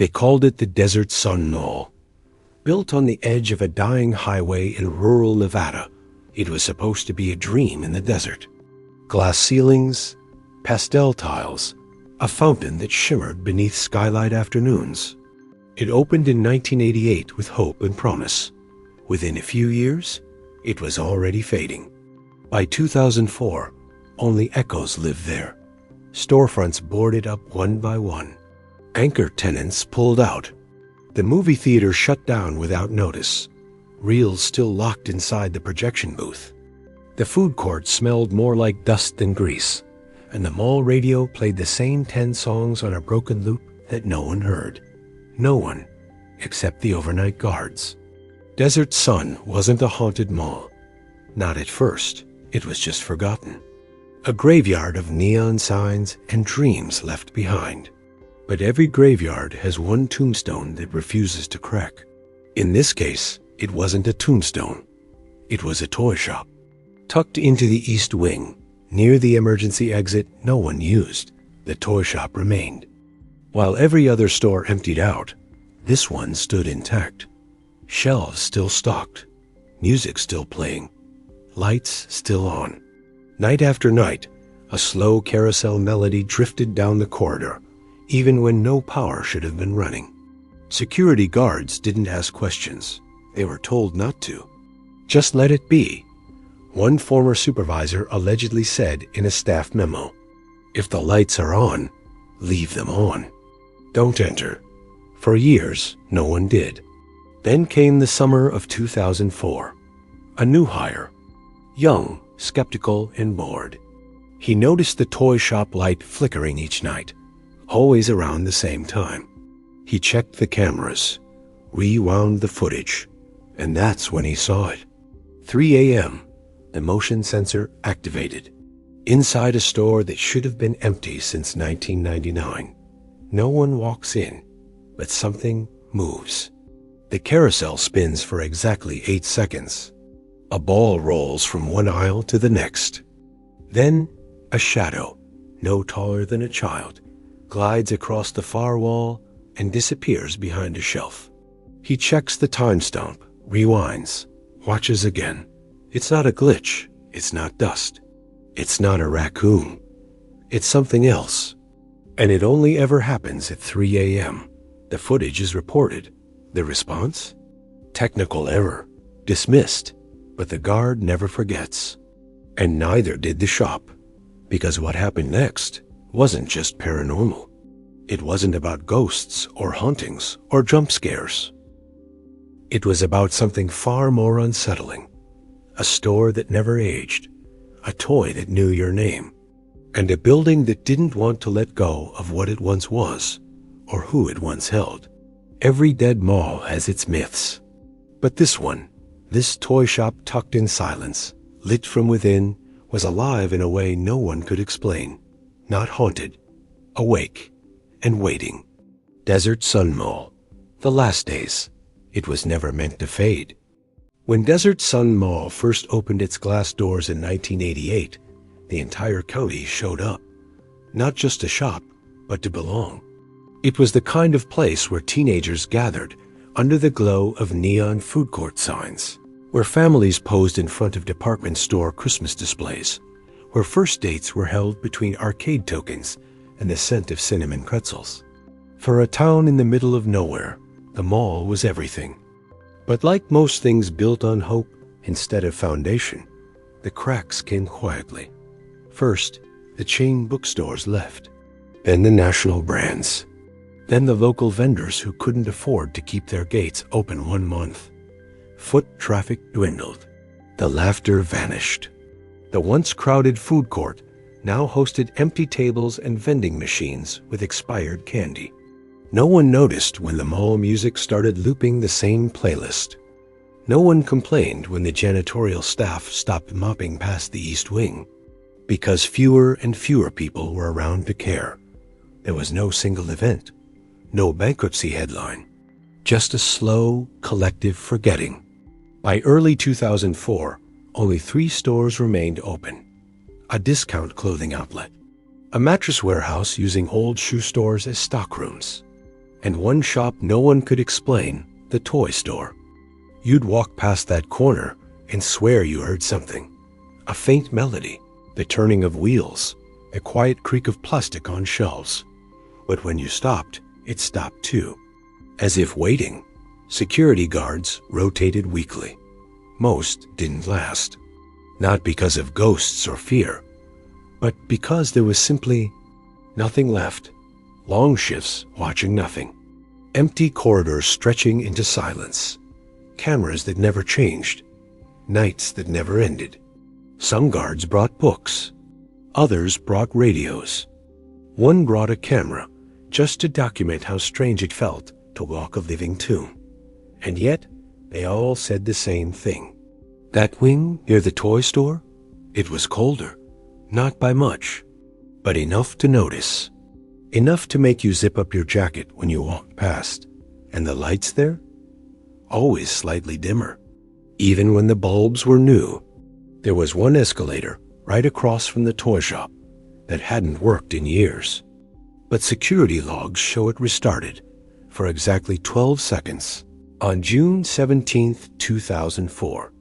They called it the Desert Sun Mall. Built on the edge of a dying highway in rural Nevada, it was supposed to be a dream in the desert. Glass ceilings, pastel tiles, a fountain that shimmered beneath skylight afternoons. It opened in 1988 with hope and promise. Within a few years, it was already fading. By 2004, only echoes lived there. Storefronts boarded up one by one. Anchor tenants pulled out. The movie theater shut down without notice. Reels still locked inside the projection booth. The food court smelled more like dust than grease, and the mall radio played the same 10 songs on a broken loop that no one heard. No one, except the overnight guards. Desert Sun wasn't a haunted mall. Not at first. It was just forgotten. A graveyard of neon signs and dreams left behind. But every graveyard has one tombstone that refuses to crack. In this case, it wasn't a tombstone. It was a toy shop. Tucked into the east wing, near the emergency exit no one used, the toy shop remained. While every other store emptied out, this one stood intact. Shelves still stocked, music still playing, lights still on. Night after night, a slow carousel melody drifted down the corridor, even when no power should have been running. Security guards didn't ask questions. They were told not to. Just let it be. One former supervisor allegedly said in a staff memo, "If the lights are on, leave them on. Don't enter." For years, no one did. Then came the summer of 2004. A new hire. Young, skeptical, and bored. He noticed the toy shop light flickering each night, always around the same time. He checked the cameras, rewound the footage, and that's when he saw it. 3 a.m., the motion sensor activated. Inside a store that should have been empty since 1999. No one walks in, but something moves. The carousel spins for exactly 8 seconds. A ball rolls from one aisle to the next. Then, a shadow, no taller than a child, glides across the far wall and disappears behind a shelf. He checks the time stamp, rewinds, watches again. It's not a glitch. It's not dust. It's not a raccoon. It's something else. And it only ever happens at 3 a.m. The footage is reported. The response? Technical error. Dismissed. But the guard never forgets. And neither did the shop. Because what happened next wasn't just paranormal. It wasn't about ghosts or hauntings or jump scares. It was about something far more unsettling. A store that never aged. A toy that knew your name. And a building that didn't want to let go of what it once was, or who it once held. Every dead mall has its myths. But this one, this toy shop tucked in silence, lit from within, was alive in a way no one could explain. Not haunted, awake, and waiting. Desert Sun Mall. The last days. It was never meant to fade. When Desert Sun Mall first opened its glass doors in 1988, the entire county showed up. Not just to shop, but to belong. It was the kind of place where teenagers gathered under the glow of neon food court signs, where families posed in front of department store Christmas displays, where first dates were held between arcade tokens and the scent of cinnamon pretzels. For a town in the middle of nowhere, the mall was everything. But like most things built on hope instead of foundation, the cracks came quietly. First, the chain bookstores left. Then the national brands. Then the local vendors who couldn't afford to keep their gates open 1 month. Foot traffic dwindled. The laughter vanished. The once crowded food court now hosted empty tables and vending machines with expired candy. No one noticed when the mall music started looping the same playlist. No one complained when the janitorial staff stopped mopping past the East Wing. Because fewer and fewer people were around to care. There was no single event. No bankruptcy headline. Just a slow, collective forgetting. By early 2004, only 3 stores remained open. A discount clothing outlet. A mattress warehouse using old shoe stores as stockrooms. And one shop no one could explain, the toy store. You'd walk past that corner and swear you heard something. A faint melody, the turning of wheels, a quiet creak of plastic on shelves. But when you stopped, it stopped too. As if waiting, security guards rotated weekly. Most didn't last. Not because of ghosts or fear, but because there was simply nothing left. Long shifts watching nothing. Empty corridors stretching into silence. Cameras that never changed. Nights that never ended. Some guards brought books. Others brought radios. One brought a camera just to document how strange it felt to walk a living tomb. And yet, they all said the same thing. That wing near the toy store? It was colder. Not by much, but enough to notice. Enough to make you zip up your jacket when you walked past. And the lights there? Always slightly dimmer. Even when the bulbs were new. There was one escalator right across from the toy shop that hadn't worked in years. But security logs show it restarted for exactly 12 seconds on June 17, 2004.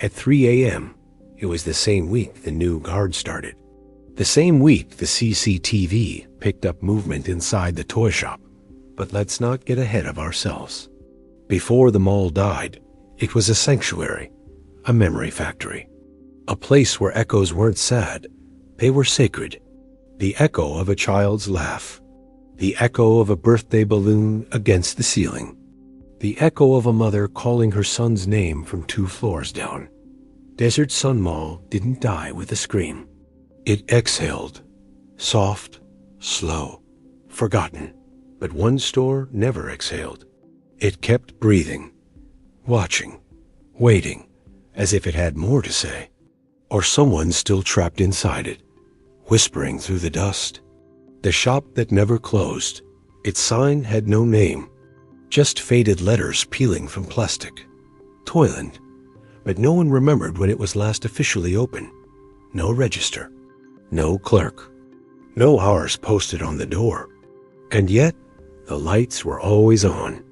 At 3 a.m., it was the same week the new guard started. The same week the CCTV picked up movement inside the toy shop. But let's not get ahead of ourselves. Before the mall died, it was a sanctuary, a memory factory. A place where echoes weren't sad, they were sacred. The echo of a child's laugh. The echo of a birthday balloon against the ceiling. The echo of a mother calling her son's name from 2 floors down. Desert Sun Mall didn't die with a scream. It exhaled. Soft, slow, forgotten. But one store never exhaled. It kept breathing, watching, waiting, as if it had more to say. Or someone still trapped inside it, whispering through the dust. The shop that never closed. Its sign had no name. Just faded letters peeling from plastic. Toyland. But no one remembered when it was last officially open. No register. No clerk. No hours posted on the door. And yet, the lights were always on.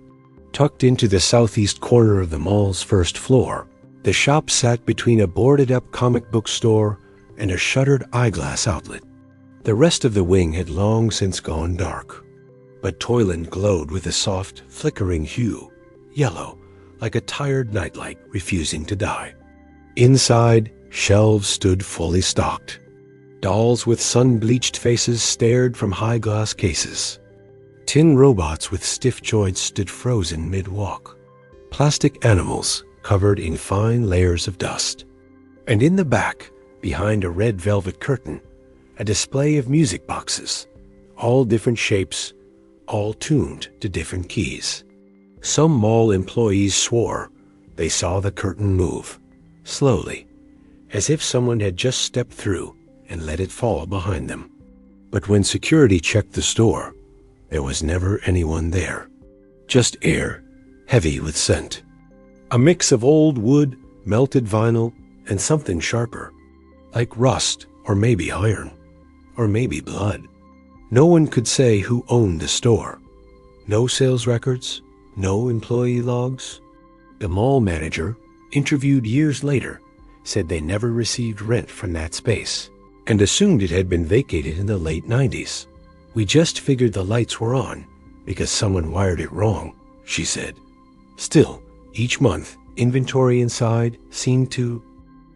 Tucked into the southeast corner of the mall's first floor, the shop sat between a boarded-up comic book store and a shuttered eyeglass outlet. The rest of the wing had long since gone dark. But Toyland glowed with a soft, flickering hue, yellow, like a tired nightlight refusing to die. Inside, shelves stood fully stocked. Dolls with sun-bleached faces stared from high glass cases. Tin robots with stiff joints stood frozen mid-walk. Plastic animals covered in fine layers of dust. And in the back, behind a red velvet curtain, a display of music boxes, all different shapes, all tuned to different keys. Some mall employees swore they saw the curtain move, slowly, as if someone had just stepped through and let it fall behind them. But when security checked the store, there was never anyone there. Just air, heavy with scent. A mix of old wood, melted vinyl, and something sharper, like rust or maybe iron, or maybe blood. No one could say who owned the store. No sales records, no employee logs. The mall manager, interviewed years later, said they never received rent from that space and assumed it had been vacated in the late 90s. We just figured the lights were on because someone wired it wrong, she said. Still, each month, inventory inside seemed to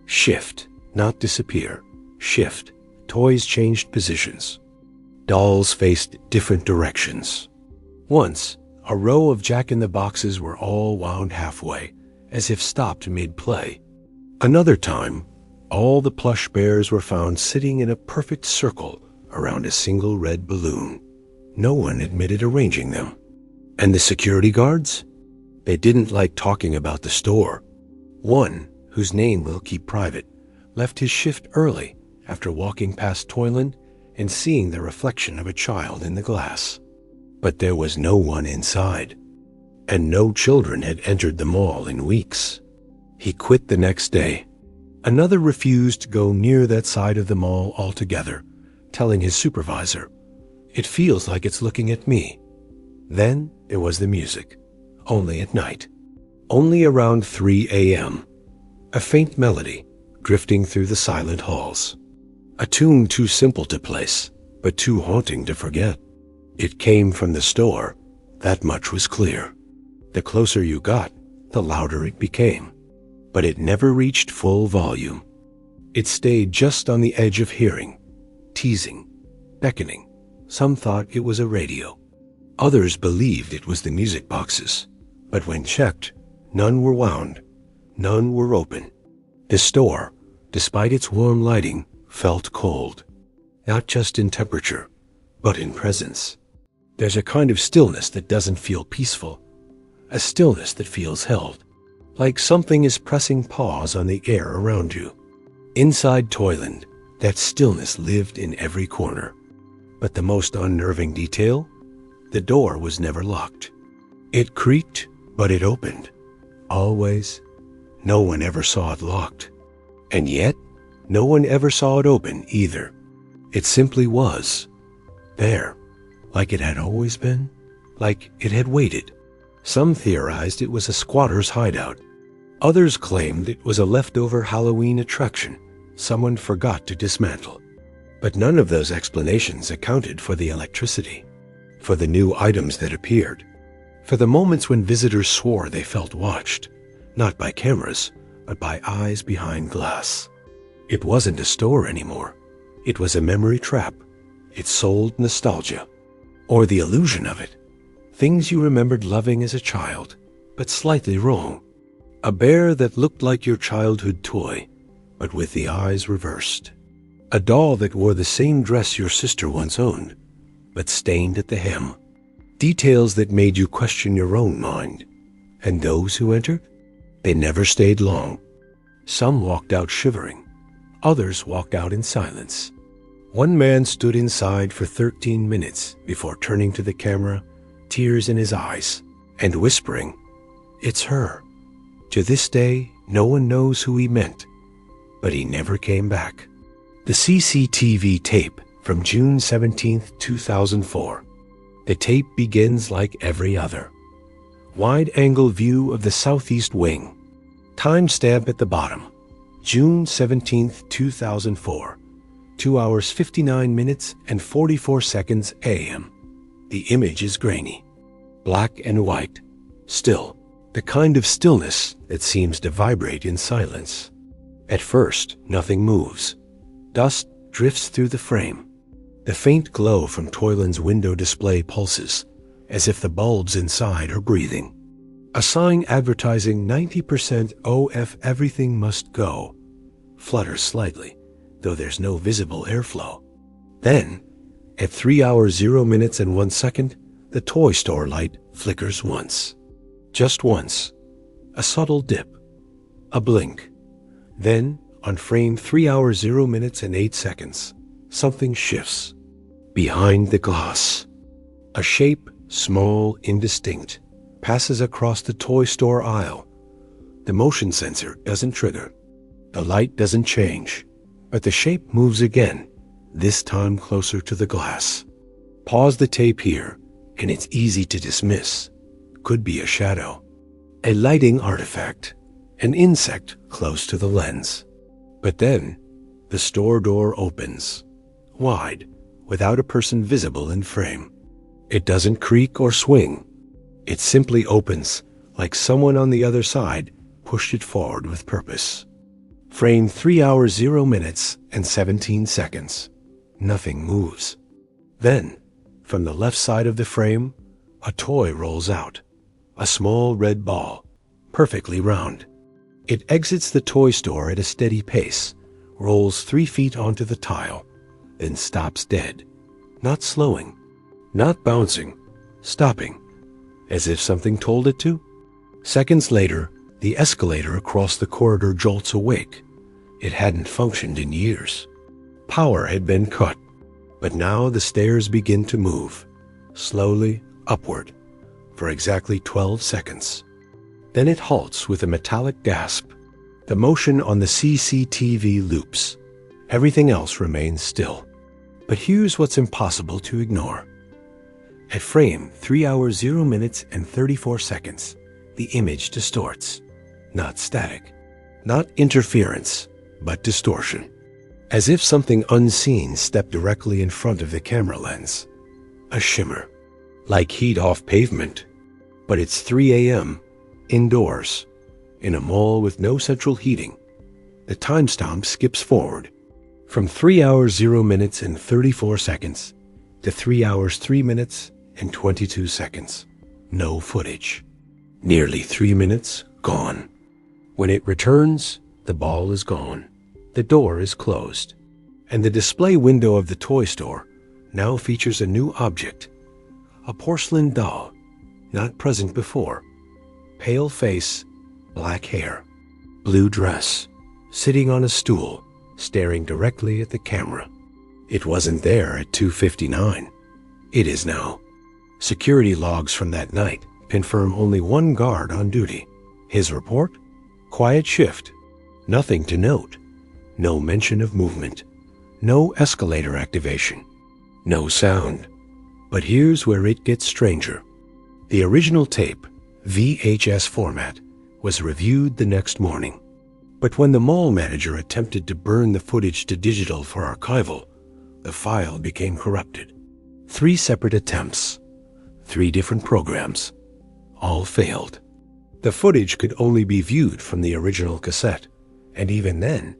shift, not disappear. Shift. Toys changed positions. Dolls faced different directions. Once, a row of jack-in-the-boxes were all wound halfway, as if stopped mid-play. Another time, all the plush bears were found sitting in a perfect circle around a single red balloon. No one admitted arranging them. And the security guards? They didn't like talking about the store. One, whose name we'll keep private, left his shift early after walking past Toyland and seeing the reflection of a child in the glass. But there was no one inside, and no children had entered the mall in weeks. He quit the next day. Another refused to go near that side of the mall altogether, telling his supervisor, "It feels like it's looking at me." Then there was the music, only at night, only around 3 a.m. A faint melody drifting through the silent halls. A tune too simple to place, but too haunting to forget. It came from the store, that much was clear. The closer you got, the louder it became. But it never reached full volume. It stayed just on the edge of hearing, teasing, beckoning. Some thought it was a radio. Others believed it was the music boxes. But when checked, none were wound, none were open. The store, despite its warm lighting, felt cold. Not just in temperature, but in presence. There's a kind of stillness that doesn't feel peaceful. A stillness that feels held. Like something is pressing pause on the air around you. Inside Toyland, that stillness lived in every corner. But the most unnerving detail? The door was never locked. It creaked, but it opened. Always. No one ever saw it locked. And yet, no one ever saw it open either. It simply was. There. Like it had always been. Like it had waited. Some theorized it was a squatter's hideout. Others claimed it was a leftover Halloween attraction someone forgot to dismantle. But none of those explanations accounted for the electricity, for the new items that appeared, for the moments when visitors swore they felt watched, not by cameras, but by eyes behind glass. It wasn't a store anymore. It was a memory trap. It sold nostalgia, or the illusion of it. Things you remembered loving as a child, but slightly wrong. A bear that looked like your childhood toy, but with the eyes reversed. A doll that wore the same dress your sister once owned, but stained at the hem. Details that made you question your own mind. And those who entered? They never stayed long. Some walked out shivering. Others walked out in silence. One man stood inside for 13 minutes before turning to the camera, tears in his eyes, and whispering, "It's her." To this day, no one knows who he meant, but he never came back. The CCTV tape from June 17, 2004. The tape begins like every other. Wide-angle view of the southeast wing. Timestamp at the bottom. June 17, 2004. 2 hours 59 minutes and 44 seconds a.m. The image is grainy. Black and white. Still. The kind of stillness that seems to vibrate in silence. At first, nothing moves. Dust drifts through the frame. The faint glow from Toyland's window display pulses, as if the bulbs inside are breathing. A sign advertising 90% OF everything must go flutters slightly, though there's no visible airflow. Then, at 3 hours 0 minutes and 1 second, the toy store light flickers once. Just once. A subtle dip. A blink. Then, on frame 3 hours 0 minutes and 8 seconds, something shifts. Behind the glass. A shape, small, indistinct, passes across the toy store aisle. The motion sensor doesn't trigger. The light doesn't change. But the shape moves again, this time closer to the glass. Pause the tape here, and it's easy to dismiss. Could be a shadow. A lighting artifact. An insect close to the lens. But then, the store door opens. Wide, without a person visible in frame. It doesn't creak or swing. It simply opens, like someone on the other side pushed it forward with purpose. Frame 3 hours 0 minutes and 17 seconds. Nothing moves. Then, from the left side of the frame, a toy rolls out. A small red ball, perfectly round. It exits the toy store at a steady pace, rolls 3 feet onto the tile, then stops dead. Not slowing, not bouncing, stopping, as if something told it to. Seconds later, the escalator across the corridor jolts awake. It hadn't functioned in years. Power had been cut, but now the stairs begin to move, slowly upward, for exactly 12 seconds. Then it halts with a metallic gasp. The motion on the CCTV loops. Everything else remains still. But here's what's impossible to ignore. At frame 3 hours 0 minutes and 34 seconds, the image distorts. Not static, not interference, but distortion. As if something unseen stepped directly in front of the camera lens. A shimmer, like heat off pavement. But it's 3 a.m., indoors, in a mall with no central heating. The timestamp skips forward from 3 hours 0 minutes and 34 seconds to 3 hours 3 minutes and 22 seconds. No footage. Nearly 3 minutes gone. When it returns, the ball is gone. The door is closed. And the display window of the toy store now features a new object. A porcelain doll, not present before. Pale face, black hair, blue dress, sitting on a stool, staring directly at the camera. It wasn't there at 2:59. It is now. Security logs from that night confirm only one guard on duty. His report? Quiet shift. Nothing to note. No mention of movement. No escalator activation. No sound. But here's where it gets stranger. The original tape, VHS format, was reviewed the next morning. But when the mall manager attempted to burn the footage to digital for archival, the file became corrupted. 3 separate attempts. 3 different programs. All failed. The footage could only be viewed from the original cassette, and even then,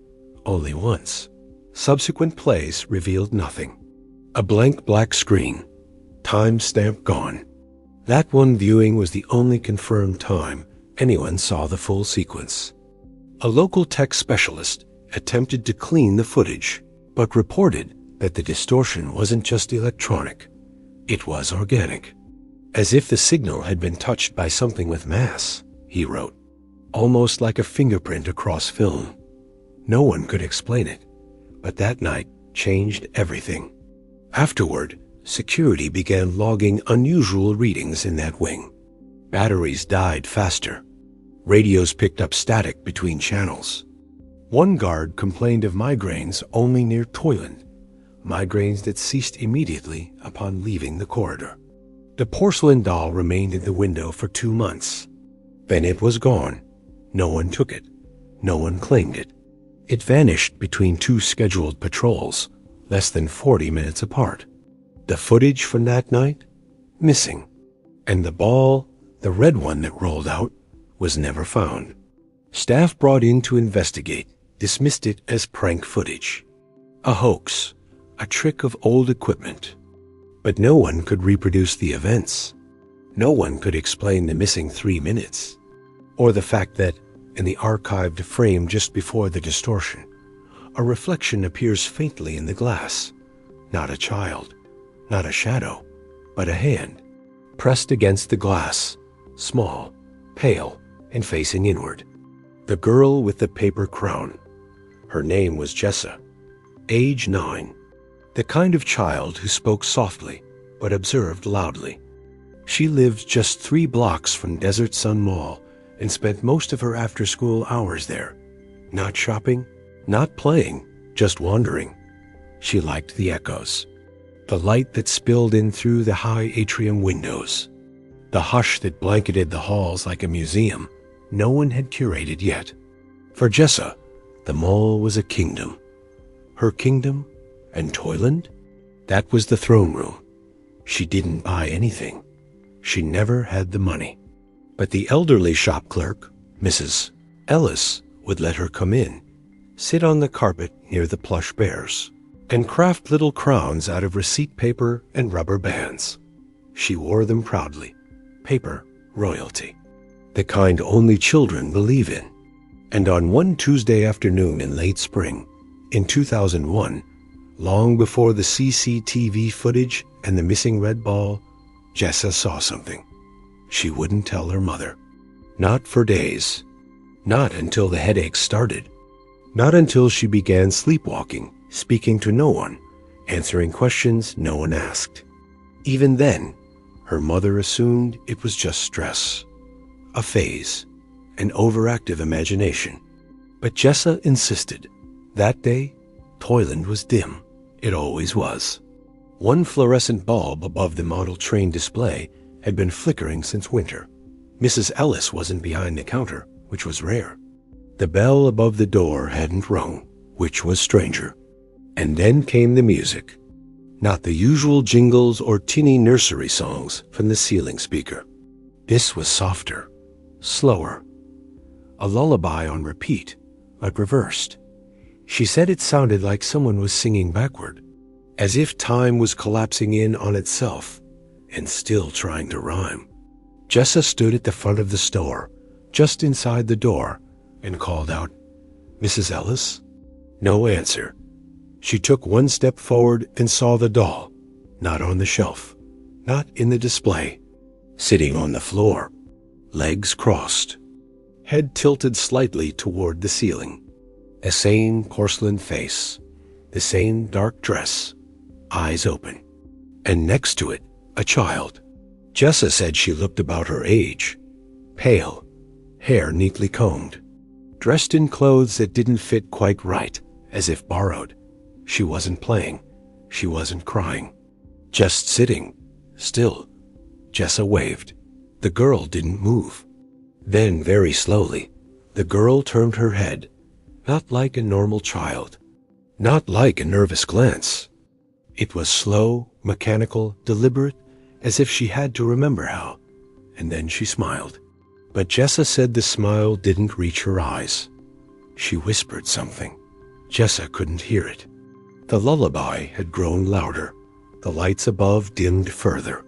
only once. Subsequent plays revealed nothing. A blank black screen. Timestamp gone. That one viewing was the only confirmed time anyone saw the full sequence. A local tech specialist attempted to clean the footage, but reported that the distortion wasn't just electronic. It was organic. As if the signal had been touched by something with mass, he wrote. Almost like a fingerprint across film. No one could explain it, but that night changed everything. Afterward, security began logging unusual readings in that wing. Batteries died faster. Radios picked up static between channels. One guard complained of migraines only near toilet, migraines that ceased immediately upon leaving the corridor. The porcelain doll remained in the window for 2 months. Then it was gone. No one took it. No one claimed it. It vanished between 2 scheduled patrols, less than 40 minutes apart. The footage from that night? Missing. And the ball, the red one that rolled out, was never found. Staff brought in to investigate dismissed it as prank footage. A hoax, a trick of old equipment. But no one could reproduce the events. No one could explain the missing 3 minutes, or the fact that, in the archived frame just before the distortion, a reflection appears faintly in the glass. Not a child, not a shadow, but a hand, pressed against the glass, small, pale, and facing inward. The girl with the paper crown. Her name was Jessa, age 9, the kind of child who spoke softly but observed loudly. She lived just 3 blocks from Desert Sun Mall and spent most of her after-school hours there. Not shopping, not playing, just wandering. She liked the echoes, the light that spilled in through the high atrium windows, the hush that blanketed the halls like a museum no one had curated yet. For Jessa, the mall was a kingdom. Her kingdom and Toyland? That was the throne room. She didn't buy anything. She never had the money. But the elderly shop clerk, Mrs. Ellis, would let her come in, sit on the carpet near the plush bears, and craft little crowns out of receipt paper and rubber bands. She wore them proudly. Paper royalty. The kind only children believe in. And on one Tuesday afternoon in late spring, in 2001, long before the CCTV footage and the missing red ball, Jessa saw something. She wouldn't tell her mother. Not for days. Not until the headaches started. Not until she began sleepwalking, speaking to no one, answering questions no one asked. Even then, her mother assumed it was just stress. A phase, an overactive imagination. But Jessa insisted. That day, Toyland was dim. It always was. One fluorescent bulb above the model train display had been flickering since winter. Mrs. Ellis wasn't behind the counter, which was rare. The bell above the door hadn't rung, which was stranger. And then came the music. Not the usual jingles or tinny nursery songs from the ceiling speaker. This was softer, slower. A lullaby on repeat, but reversed. She said it sounded like someone was singing backward, as if time was collapsing in on itself and still trying to rhyme. Jessa stood at the front of the store, just inside the door, and called out, "Mrs. Ellis?" No answer. She took one step forward and saw the doll, not on the shelf, not in the display, sitting on the floor, legs crossed, head tilted slightly toward the ceiling. A same porcelain face, the same dark dress, eyes open. And next to it, a child. Jessa said she looked about her age, pale, hair neatly combed, dressed in clothes that didn't fit quite right, as if borrowed. She wasn't playing. She wasn't crying. Just sitting, still. Jessa waved. The girl didn't move. Then, very slowly, the girl turned her head, not like a normal child, not like a nervous glance. It was slow, mechanical, deliberate, as if she had to remember how. And then she smiled. But Jessa said the smile didn't reach her eyes. She whispered something. Jessa couldn't hear it. The lullaby had grown louder. The lights above dimmed further.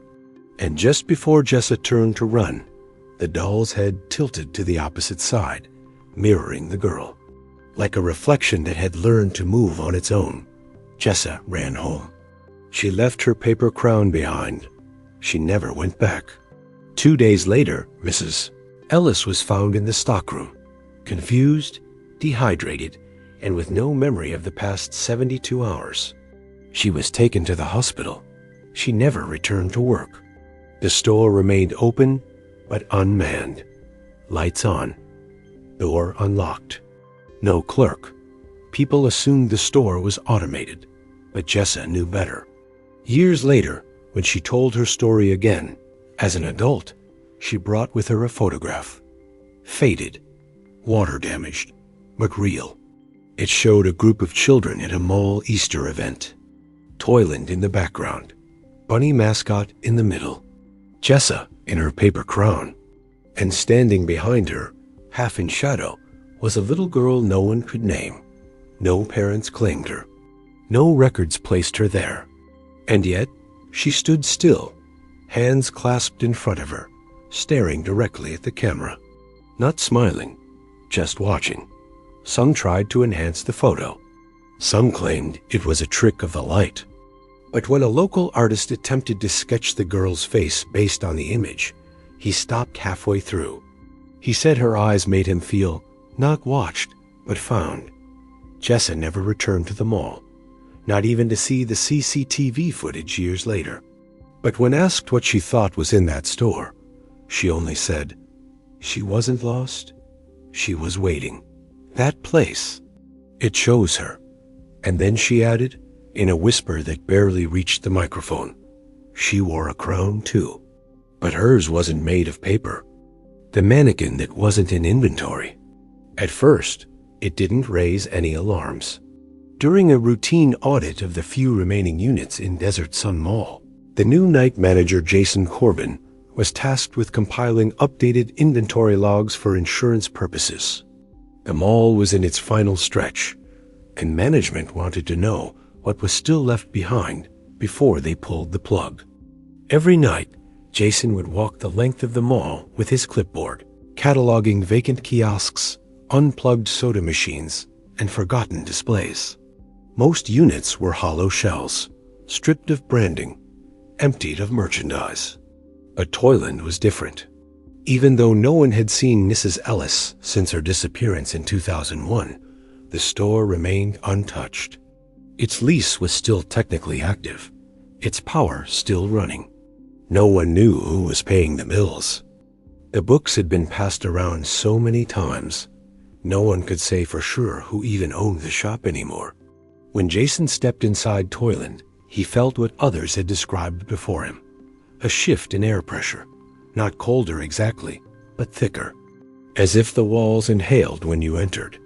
And just before Jessa turned to run, the doll's head tilted to the opposite side, mirroring the girl. Like a reflection that had learned to move on its own, Jessa ran home. She left her paper crown behind. She never went back. 2 days later, Mrs. Ellis was found in the stockroom, confused, dehydrated, and with no memory of the past 72 hours. She was taken to the hospital. She never returned to work. The store remained open, but unmanned. Lights on. Door unlocked. No clerk. People assumed the store was automated, but Jessa knew better. Years later, when she told her story again, as an adult, she brought with her a photograph. Faded, water-damaged, but real. It showed a group of children at a mall Easter event. Toyland in the background, bunny mascot in the middle, Jessa in her paper crown, and standing behind her, half in shadow, was a little girl no one could name. No parents claimed her. No records placed her there. And yet, she stood still, hands clasped in front of her, staring directly at the camera. Not smiling, just watching. Some tried to enhance the photo. Some claimed it was a trick of the light. But when a local artist attempted to sketch the girl's face based on the image, he stopped halfway through. He said her eyes made him feel not watched, but found. Jessa never returned to the mall, not even to see the CCTV footage years later. But when asked what she thought was in that store, she only said, she wasn't lost, she was waiting. That place, it chose her. And then she added, in a whisper that barely reached the microphone, she wore a crown too. But hers wasn't made of paper. The mannequin that wasn't in inventory. At first, it didn't raise any alarms. During a routine audit of the few remaining units in Desert Sun Mall, the new night manager Jason Corbin was tasked with compiling updated inventory logs for insurance purposes. The mall was in its final stretch, and management wanted to know what was still left behind before they pulled the plug. Every night, Jason would walk the length of the mall with his clipboard, cataloging vacant kiosks, unplugged soda machines, and forgotten displays. Most units were hollow shells, stripped of branding, emptied of merchandise. But Toyland was different. Even though no one had seen Mrs. Ellis since her disappearance in 2001, the store remained untouched. Its lease was still technically active, its power still running. No one knew who was paying the bills. The books had been passed around so many times, no one could say for sure who even owned the shop anymore. When Jason stepped inside Toyland, He felt what others had described before him. A shift in air pressure. Not colder exactly, but thicker. As if the walls inhaled when you entered.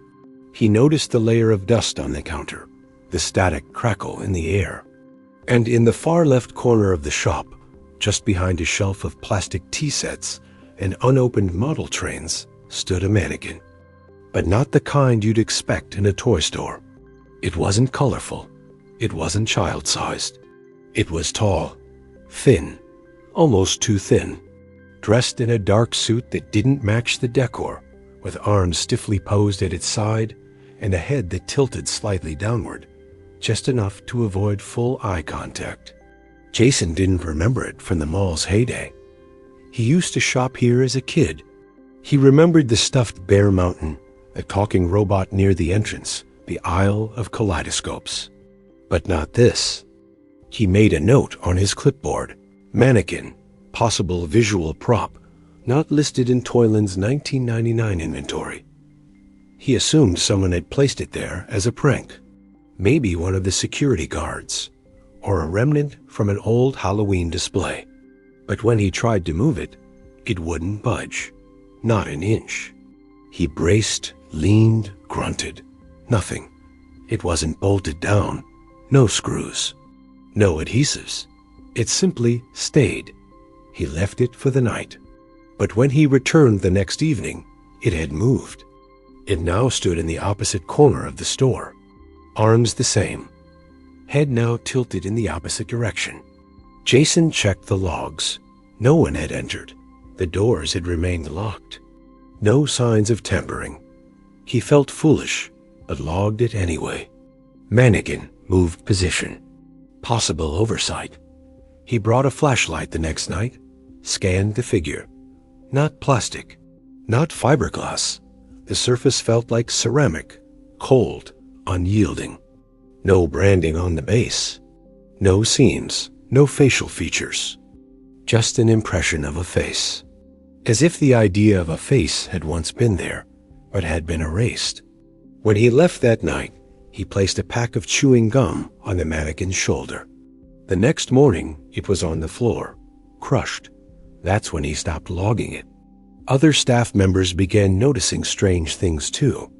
He noticed the layer of dust on the counter, the static crackle in the air. And in the far left corner of the shop, just behind a shelf of plastic tea sets and unopened model trains, stood a mannequin. But not the kind you'd expect in a toy store. It wasn't colorful. It wasn't child-sized. It was tall, thin, almost too thin, dressed in a dark suit that didn't match the decor, with arms stiffly posed at its side and a head that tilted slightly downward, just enough to avoid full eye contact. Jason didn't remember it from the mall's heyday. He used to shop here as a kid. He remembered the stuffed bear mountain, a talking robot near the entrance, the aisle of kaleidoscopes. But not this. He made a note on his clipboard. Mannequin, possible visual prop, not listed in Toyland's 1999 inventory. He assumed someone had placed it there as a prank. Maybe one of the security guards, or a remnant from an old Halloween display. But when he tried to move it, it wouldn't budge. Not an inch. He braced, leaned, grunted. Nothing. It wasn't bolted down. No screws. No adhesives. It simply stayed. He left it for the night. But when he returned the next evening, it had moved. It now stood in the opposite corner of the store. Arms the same. Head now tilted in the opposite direction. Jason checked the logs. No one had entered. The doors had remained locked. No signs of tampering. He felt foolish, but logged it anyway. Mannequin moved position. Possible oversight. He brought a flashlight the next night, scanned the figure. Not plastic, not fiberglass. The surface felt like ceramic, cold, unyielding. No branding on the base. No seams, no facial features. Just an impression of a face. As if the idea of a face had once been there, but had been erased. When he left that night, he placed a pack of chewing gum on the mannequin's shoulder. The next morning, it was on the floor, crushed. That's when he stopped logging it. Other staff members began noticing strange things too.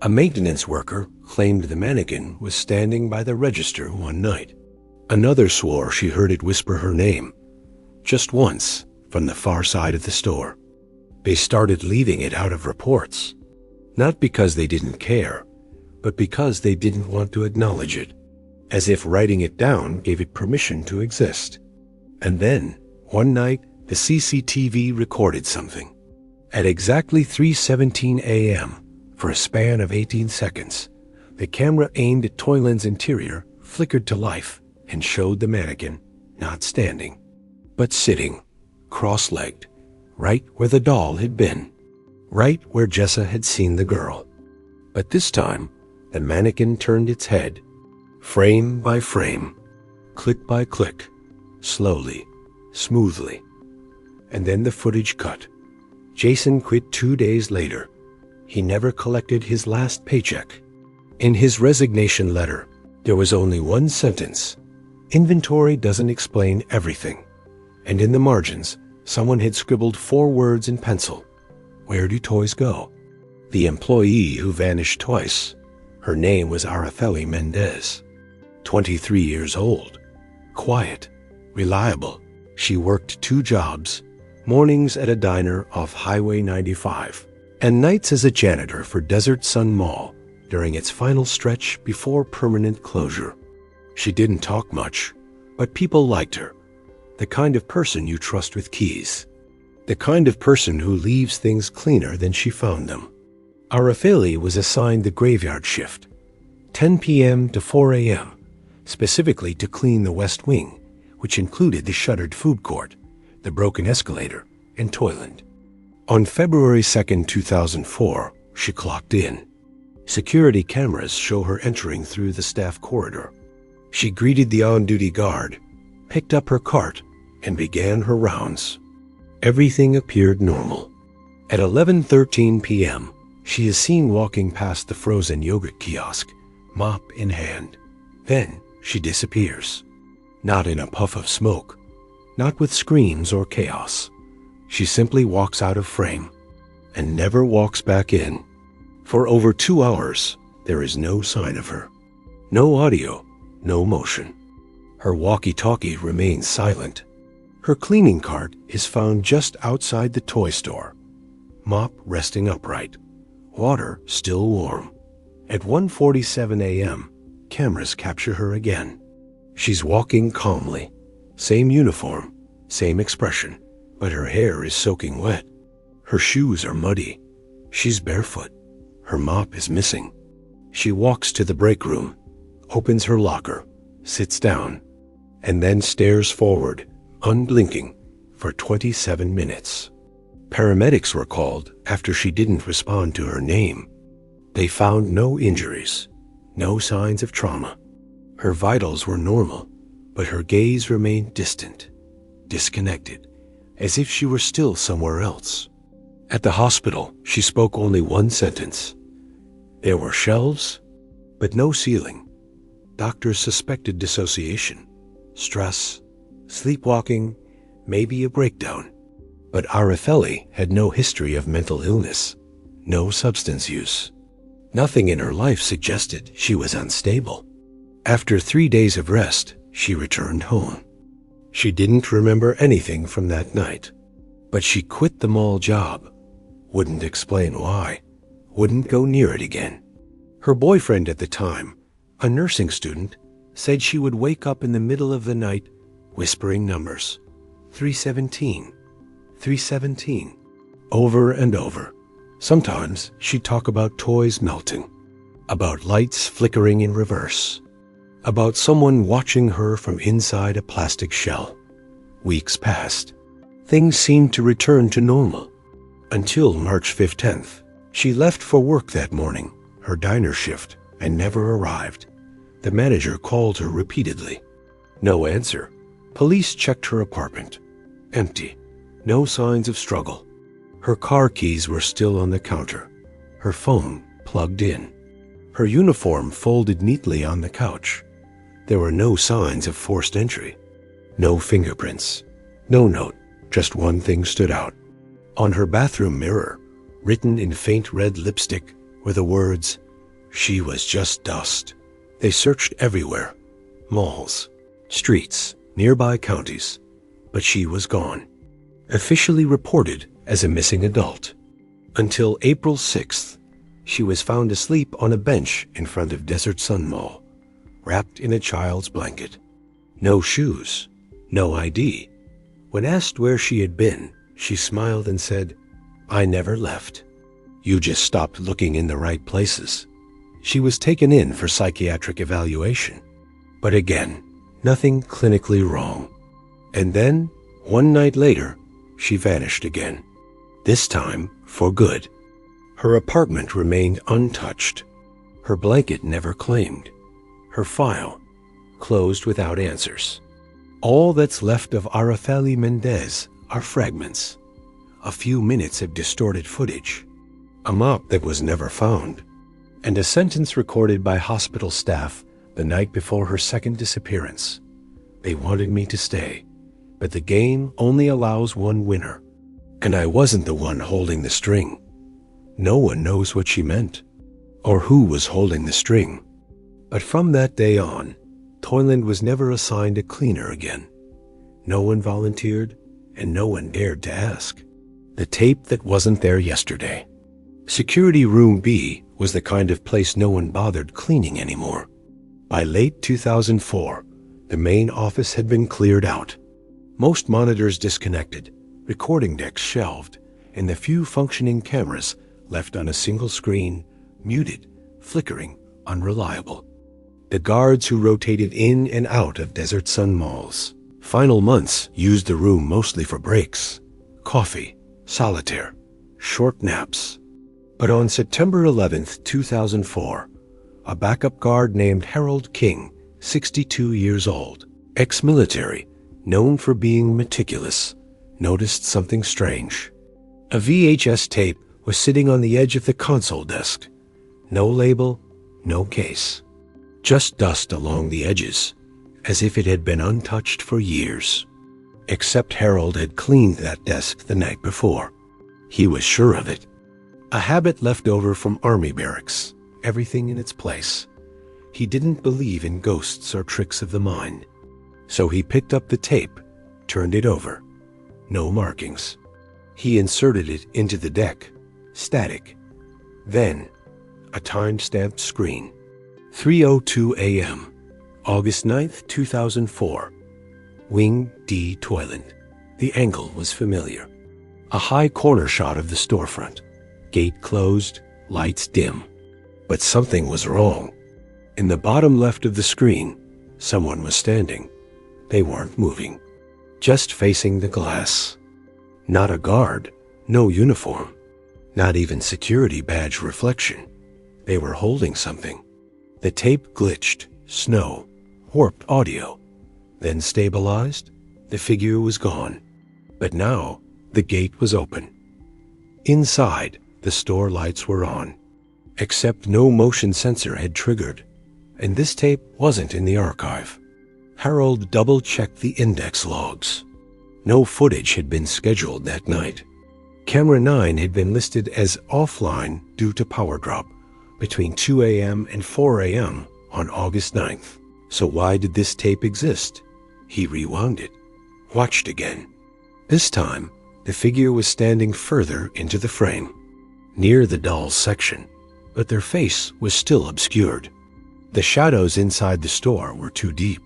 A maintenance worker claimed the mannequin was standing by the register one night. Another swore she heard it whisper her name, just once, from the far side of the store. They started leaving it out of reports, not because they didn't care, but because they didn't want to acknowledge it, as if writing it down gave it permission to exist. And then, one night, the CCTV recorded something. At exactly 3:17 a.m., for a span of 18 seconds, the camera aimed at Toyland's interior flickered to life and showed the mannequin, not standing, but sitting, cross-legged, right where the doll had been, right where Jessa had seen the girl. But this time, the mannequin turned its head, frame by frame, click by click, slowly, smoothly. And then the footage cut. Jason quit 2 days later. He never collected his last paycheck. In his resignation letter, there was only one sentence. Inventory doesn't explain everything. And in the margins, someone had scribbled 4 words in pencil. Where do toys go? The employee who vanished twice. Her name was Araceli Mendez. 23 years old. Quiet. Reliable. She worked 2 jobs. Mornings at a diner off Highway 95, and nights as a janitor for Desert Sun Mall during its final stretch before permanent closure. She didn't talk much, but people liked her. The kind of person you trust with keys. The kind of person who leaves things cleaner than she found them. Araceli was assigned the graveyard shift, 10 p.m. to 4 a.m., specifically to clean the West Wing, which included the shuttered food court, the broken escalator, and Toyland. On February 2, 2004, she clocked in. Security cameras show her entering through the staff corridor. She greeted the on-duty guard, picked up her cart, and began her rounds. Everything appeared normal. At 11:13 p.m., she is seen walking past the frozen yogurt kiosk, mop in hand. Then she disappears. Not in a puff of smoke, not with screams or chaos. She simply walks out of frame and never walks back in. For over 2 hours, there is no sign of her. No audio, no motion. Her walkie-talkie remains silent. Her cleaning cart is found just outside the toy store. Mop resting upright. Water still warm. At 1:47 a.m., cameras capture her again. She's walking calmly. Same uniform, same expression, but her hair is soaking wet. Her shoes are muddy. She's barefoot. Her mop is missing. She walks to the break room, opens her locker, sits down, and then stares forward, unblinking, for 27 minutes. Paramedics were called after she didn't respond to her name. They found no injuries, no signs of trauma. Her vitals were normal, but her gaze remained distant, disconnected, as if she were still somewhere else. At the hospital, she spoke only one sentence. There were shelves, but no ceiling. Doctors suspected dissociation, stress, sleepwalking, maybe a breakdown. But Arafeli had no history of mental illness, no substance use. Nothing in her life suggested she was unstable. After 3 days of rest, she returned home. She didn't remember anything from that night, but she quit the mall job, wouldn't explain why, wouldn't go near it again. Her boyfriend at the time, a nursing student, said she would wake up in the middle of the night whispering numbers, 317, 317, over and over. Sometimes she'd talk about toys melting, about lights flickering in reverse, about someone watching her from inside a plastic shell. Weeks passed. Things seemed to return to normal. Until March 15th. She left for work that morning, her diner shift, and never arrived. The manager called her repeatedly. No answer. Police checked her apartment. Empty. No signs of struggle. Her car keys were still on the counter. Her phone plugged in. Her uniform folded neatly on the couch. There were no signs of forced entry. No fingerprints. No note. Just one thing stood out. On her bathroom mirror, written in faint red lipstick, were the words, "She was just dust." They searched everywhere. Malls, streets, nearby counties. But she was gone. Officially reported as a missing adult. Until April 6th, she was found asleep on a bench in front of Desert Sun Mall, wrapped in a child's blanket. No shoes, no ID. When asked where she had been, she smiled and said, "I never left. You just stopped looking in the right places." She was taken in for psychiatric evaluation. But again, nothing clinically wrong. And then, one night later, she vanished again. This time, for good. Her apartment remained untouched. Her blanket never claimed. Her file closed without answers. All that's left of Arafeli Mendez are fragments. A few minutes of distorted footage. A mop that was never found. And a sentence recorded by hospital staff the night before her second disappearance. They wanted me to stay, but the game only allows one winner. And I wasn't the one holding the string. No one knows what she meant, or who was holding the string. But from that day on, Toyland was never assigned a cleaner again. No one volunteered, and no one dared to ask. The tape that wasn't there yesterday. Security Room B was the kind of place no one bothered cleaning anymore. By late 2004, the main office had been cleared out. Most monitors disconnected, recording decks shelved, and the few functioning cameras left on a single screen, muted, flickering, unreliable. The guards who rotated in and out of Desert Sun Malls. Final months used the room mostly for breaks, coffee, solitaire, short naps. But on September 11th, 2004, a backup guard named Harold King, 62 years old, ex-military, known for being meticulous, noticed something strange. A VHS tape was sitting on the edge of the console desk. No label, no case. Just dust along the edges, as if it had been untouched for years. Except Harold had cleaned that desk the night before. He was sure of it. A habit left over from army barracks, everything in its place. He didn't believe in ghosts or tricks of the mind. So he picked up the tape, turned it over. No markings. He inserted it into the deck, static. Then, a time-stamped screen. 3:02 a.m., August 9th, 2004. Wing D. Toyland. The angle was familiar. A high corner shot of the storefront. Gate closed, lights dim. But something was wrong. In the bottom left of the screen, someone was standing. They weren't moving, just facing the glass. Not a guard, no uniform, not even security badge reflection. They were holding something. The tape glitched, snow, warped audio, then stabilized. The figure was gone. But now, the gate was open. Inside, the store lights were on, except no motion sensor had triggered, and this tape wasn't in the archive. Harold double-checked the index logs. No footage had been scheduled that night. Camera 9 had been listed as offline due to power drop between 2 a.m. and 4 a.m. on August 9th. So why did this tape exist? He rewound it, watched again. This time, the figure was standing further into the frame, near the dolls section, but their face was still obscured. The shadows inside the store were too deep,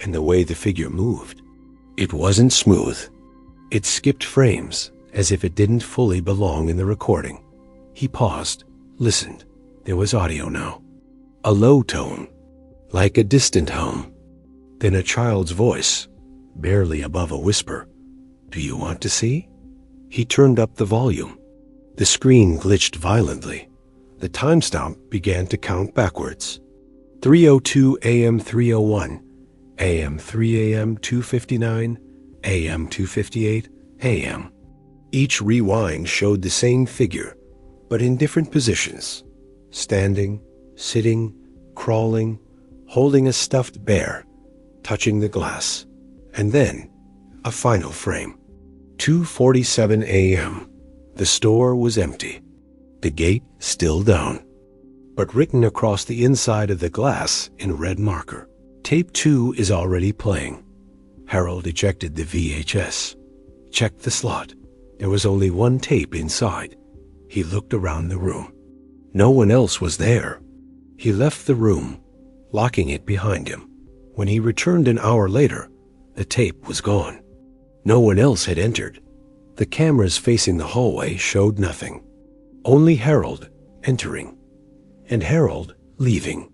and the way the figure moved, it wasn't smooth. It skipped frames, as if it didn't fully belong in the recording. He paused, listened. There was audio now. A low tone, like a distant hum. Then a child's voice, barely above a whisper. "Do you want to see?" He turned up the volume. The screen glitched violently. The timestamp began to count backwards. 3:02 a.m. 3:01, a.m. 3 a.m. 2:59, a.m. 2:58, a.m. Each rewind showed the same figure, but in different positions. Standing, sitting, crawling, holding a stuffed bear, touching the glass. And then, a final frame. 2:47 a.m. The store was empty. The gate still down, but written across the inside of the glass in red marker. Tape 2 is already playing. Harold ejected the VHS, checked the slot. There was only one tape inside. He looked around the room. No one else was there. He left the room, locking it behind him. When he returned an hour later, the tape was gone. No one else had entered. The cameras facing the hallway showed nothing. Only Harold entering, and Harold leaving.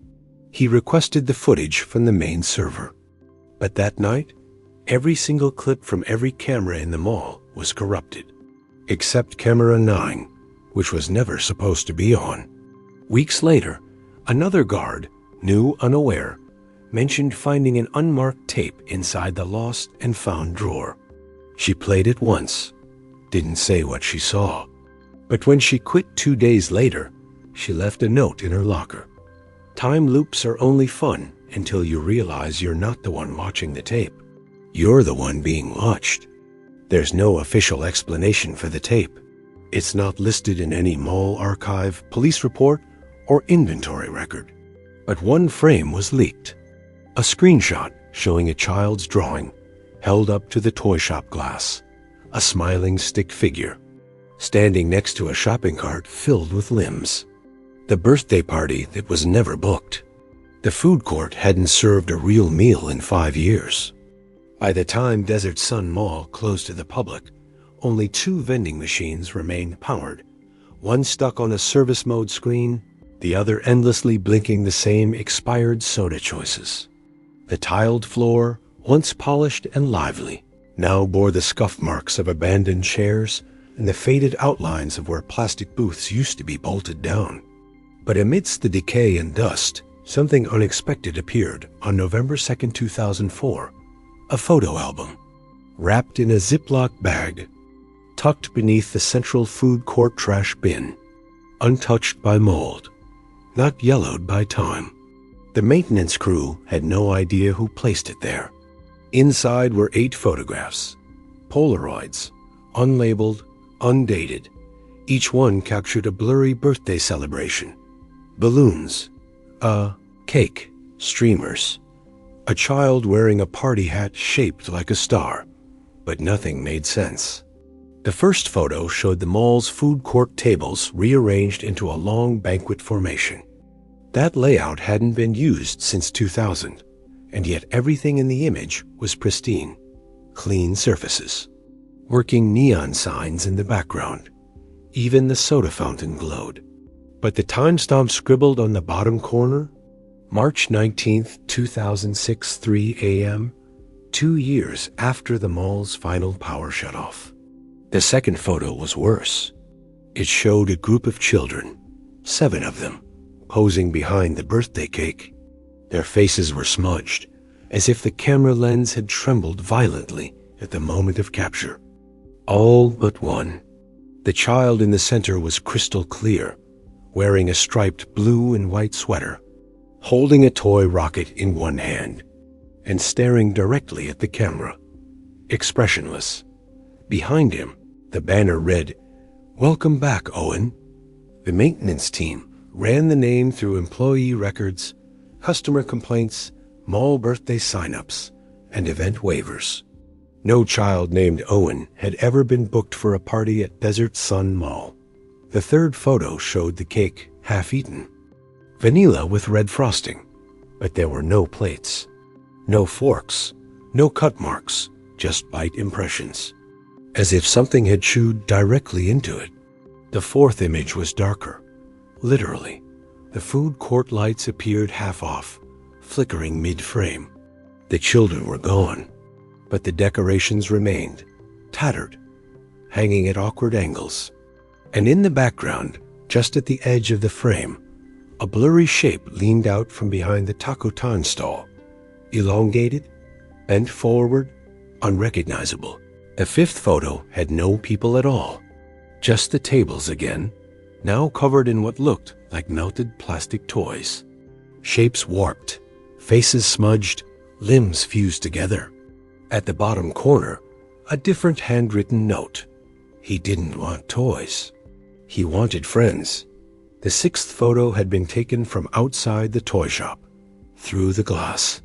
He requested the footage from the main server. But that night, every single clip from every camera in the mall was corrupted, except camera 9, which was never supposed to be on. Weeks later, another guard, new unaware, mentioned finding an unmarked tape inside the lost and found drawer. She played it once, didn't say what she saw. But when she quit 2 days later, she left a note in her locker. Time loops are only fun until you realize you're not the one watching the tape. You're the one being watched. There's no official explanation for the tape. It's not listed in any mall archive, police report, or inventory record. But one frame was leaked. A screenshot showing a child's drawing held up to the toy shop glass. A smiling stick figure, standing next to a shopping cart filled with limbs. The birthday party that was never booked. The food court hadn't served a real meal in 5 years. By the time Desert Sun Mall closed to the public, only 2 vending machines remained powered, one stuck on a service mode screen, the other endlessly blinking the same expired soda choices. The tiled floor, once polished and lively, now bore the scuff marks of abandoned chairs and the faded outlines of where plastic booths used to be bolted down. But amidst the decay and dust, something unexpected appeared on November 2nd, 2004. A photo album, wrapped in a Ziploc bag, tucked beneath the central food court trash bin, untouched by mold, not yellowed by time. The maintenance crew had no idea who placed it there. Inside were 8 photographs, Polaroids, unlabeled, undated. Each one captured a blurry birthday celebration. Balloons, a cake, streamers, a child wearing a party hat shaped like a star, but nothing made sense. The first photo showed the mall's food court tables rearranged into a long banquet formation. That layout hadn't been used since 2000, and yet everything in the image was pristine. Clean surfaces, working neon signs in the background. Even the soda fountain glowed. But the timestamp scribbled on the bottom corner, March 19th, 2006, 3 a.m., 2 years after the mall's final power shutoff. The second photo was worse. It showed a group of children, 7 of them, posing behind the birthday cake. Their faces were smudged, as if the camera lens had trembled violently at the moment of capture. All but one. The child in the center was crystal clear, wearing a striped blue and white sweater, holding a toy rocket in one hand, and staring directly at the camera, expressionless. Behind him, the banner read, "Welcome back, Owen." The maintenance team ran the name through employee records, customer complaints, mall birthday sign-ups, and event waivers. No child named Owen had ever been booked for a party at Desert Sun Mall. The third photo showed the cake half-eaten, vanilla with red frosting, but there were no plates, no forks, no cut marks, just bite impressions, as if something had chewed directly into it. The fourth image was darker. Literally, the food court lights appeared half off, flickering mid-frame. The children were gone, but the decorations remained, tattered, hanging at awkward angles. And in the background, just at the edge of the frame, a blurry shape leaned out from behind the taco tan stall, elongated, bent forward, unrecognizable. The fifth photo had no people at all, just the tables again, now covered in what looked like melted plastic toys. Shapes warped, faces smudged, limbs fused together. At the bottom corner, a different handwritten note. He didn't want toys. He wanted friends. The sixth photo had been taken from outside the toy shop, through the glass.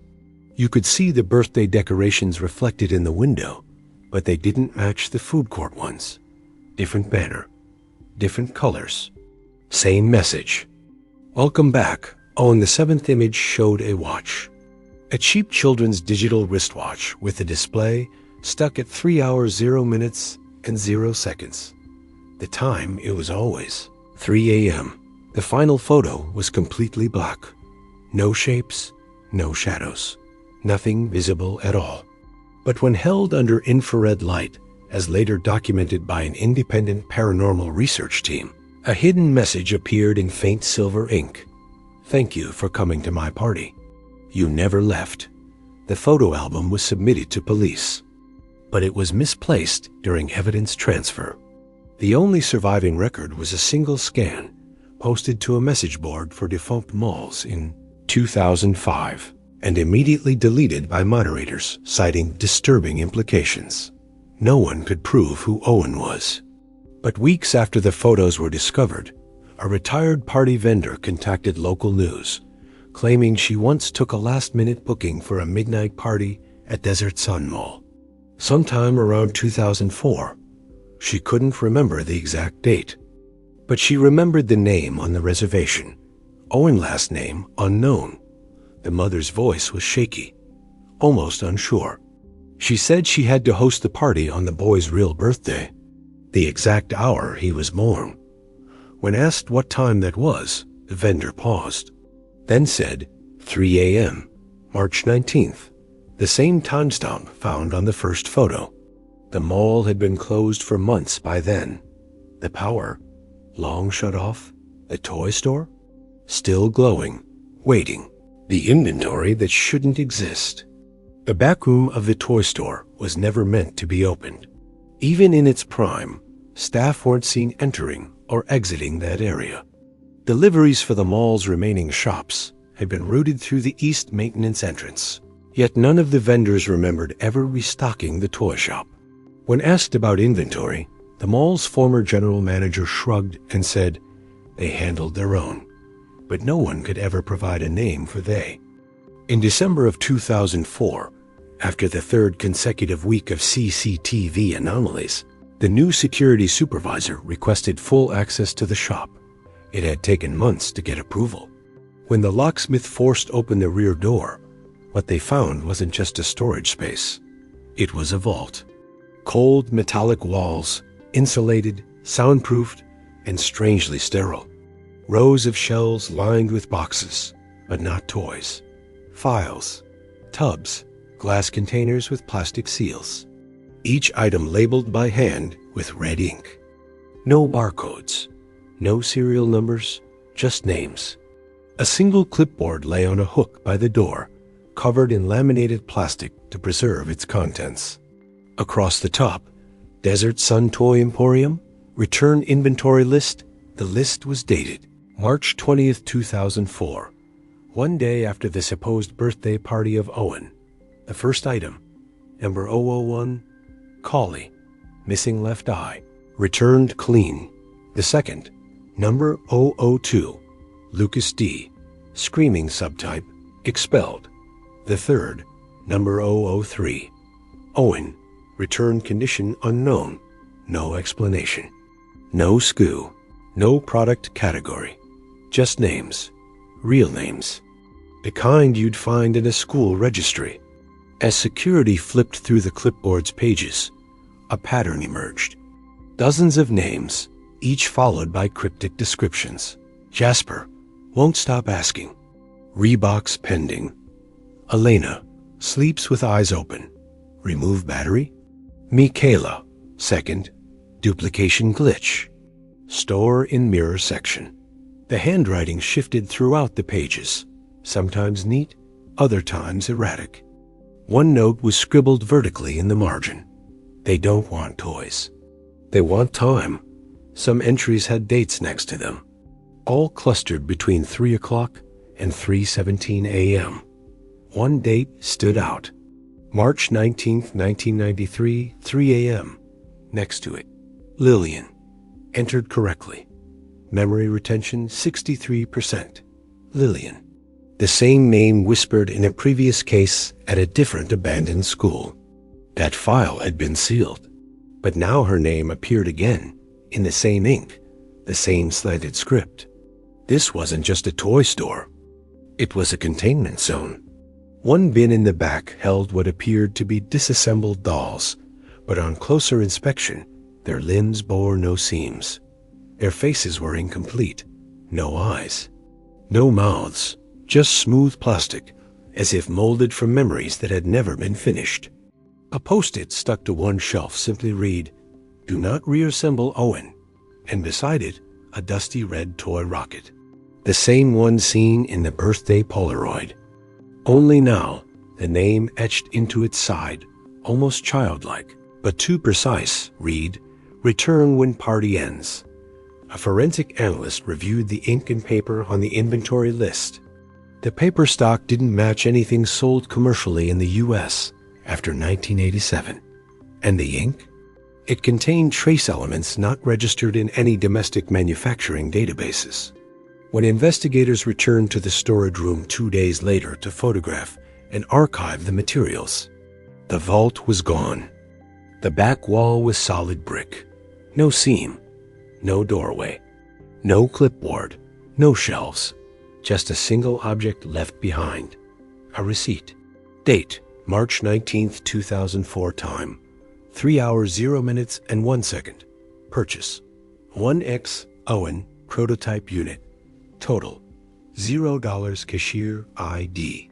You could see the birthday decorations reflected in the window, but they didn't match the food court ones. Different banner, different colors, same message. Welcome back. Oh, and the seventh image showed a watch. A cheap children's digital wristwatch with a display stuck at 3 hours, 0 minutes, and 0 seconds. The time, it was always 3 a.m. The final photo was completely black. No shapes, no shadows, nothing visible at all. But when held under infrared light, as later documented by an independent paranormal research team, a hidden message appeared in faint silver ink. "Thank you for coming to my party. You never left." The photo album was submitted to police, but it was misplaced during evidence transfer. The only surviving record was a single scan posted to a message board for defunct malls in 2005 and immediately deleted by moderators, citing disturbing implications. No one could prove who Owen was. But weeks after the photos were discovered, a retired party vendor contacted local news, claiming she once took a last-minute booking for a midnight party at Desert Sun Mall. Sometime around 2004, she couldn't remember the exact date, but she remembered the name on the reservation. Owen last name unknown. The mother's voice was shaky, almost unsure. She said she had to host the party on the boy's real birthday, the exact hour he was born. When asked what time that was, the vendor paused, then said 3 a.m., March 19th, the same timestamp found on the first photo. The mall had been closed for months by then. The power, long shut off. The toy store, still glowing, waiting. The inventory that shouldn't exist. The back room of the toy store was never meant to be opened. Even in its prime, staff weren't seen entering or exiting that area. Deliveries for the mall's remaining shops had been routed through the east maintenance entrance. Yet none of the vendors remembered ever restocking the toy shop. When asked about inventory, the mall's former general manager shrugged and said they handled their own, but no one could ever provide a name for they. In December of 2004, after the third consecutive week of CCTV anomalies, the new security supervisor requested full access to the shop. It had taken months to get approval. When the locksmith forced open the rear door, what they found wasn't just a storage space. It was a vault. Cold metallic walls, insulated, soundproofed, and strangely sterile. Rows of shelves lined with boxes, but not toys. Files, tubs, glass containers with plastic seals. Each item labeled by hand with red ink. No barcodes, no serial numbers, just names. A single clipboard lay on a hook by the door, covered in laminated plastic to preserve its contents. Across the top, Desert Sun Toy Emporium, return inventory list. The list was dated March 20th, 2004, one day after the supposed birthday party of Owen. The first item, number 001, Collie, missing left eye, returned clean. The second, number 002, Lucas D, screaming subtype, expelled. The third, number 003, Owen, return condition unknown, no explanation. No SKU, no product category, just names, real names, the kind you'd find in a school registry. As security flipped through the clipboard's pages, a pattern emerged. Dozens of names, each followed by cryptic descriptions. Jasper, won't stop asking. Reeboks pending. Elena, sleeps with eyes open. Remove battery. Michaela, second, duplication glitch. Store in mirror section. The handwriting shifted throughout the pages, sometimes neat, other times erratic. One note was scribbled vertically in the margin. They don't want toys. They want time. Some entries had dates next to them, all clustered between 3 o'clock and 3:17 a.m. One date stood out. March 19th, 1993, 3 a.m. Next to it, Lillian. Entered correctly. Memory retention 63%. Lillian. The same name whispered in a previous case at a different abandoned school. That file had been sealed, but now her name appeared again, in the same ink, the same slanted script. This wasn't just a toy store. It was a containment zone. One bin in the back held what appeared to be disassembled dolls, but on closer inspection, their limbs bore no seams. Their faces were incomplete, no eyes, no mouths, just smooth plastic, as if molded from memories that had never been finished. A post-it stuck to one shelf simply read, "Do not reassemble Owen," and beside it, a dusty red toy rocket. The same one seen in the birthday Polaroid. Only now, the name etched into its side, almost childlike, but too precise, read, "Return when party ends." A forensic analyst reviewed the ink and paper on the inventory list. The paper stock didn't match anything sold commercially in the U.S. after 1987. And the ink? It contained trace elements not registered in any domestic manufacturing databases. When investigators returned to the storage room 2 days later to photograph and archive the materials, the vault was gone. The back wall was solid brick. No seam, no doorway, no clipboard, no shelves, just a single object left behind. A receipt. Date, March 19th, 2004. Time, 3 hours 0 minutes and 1 second. Purchase, 1X Owen prototype unit. Total, $0 cashier ID.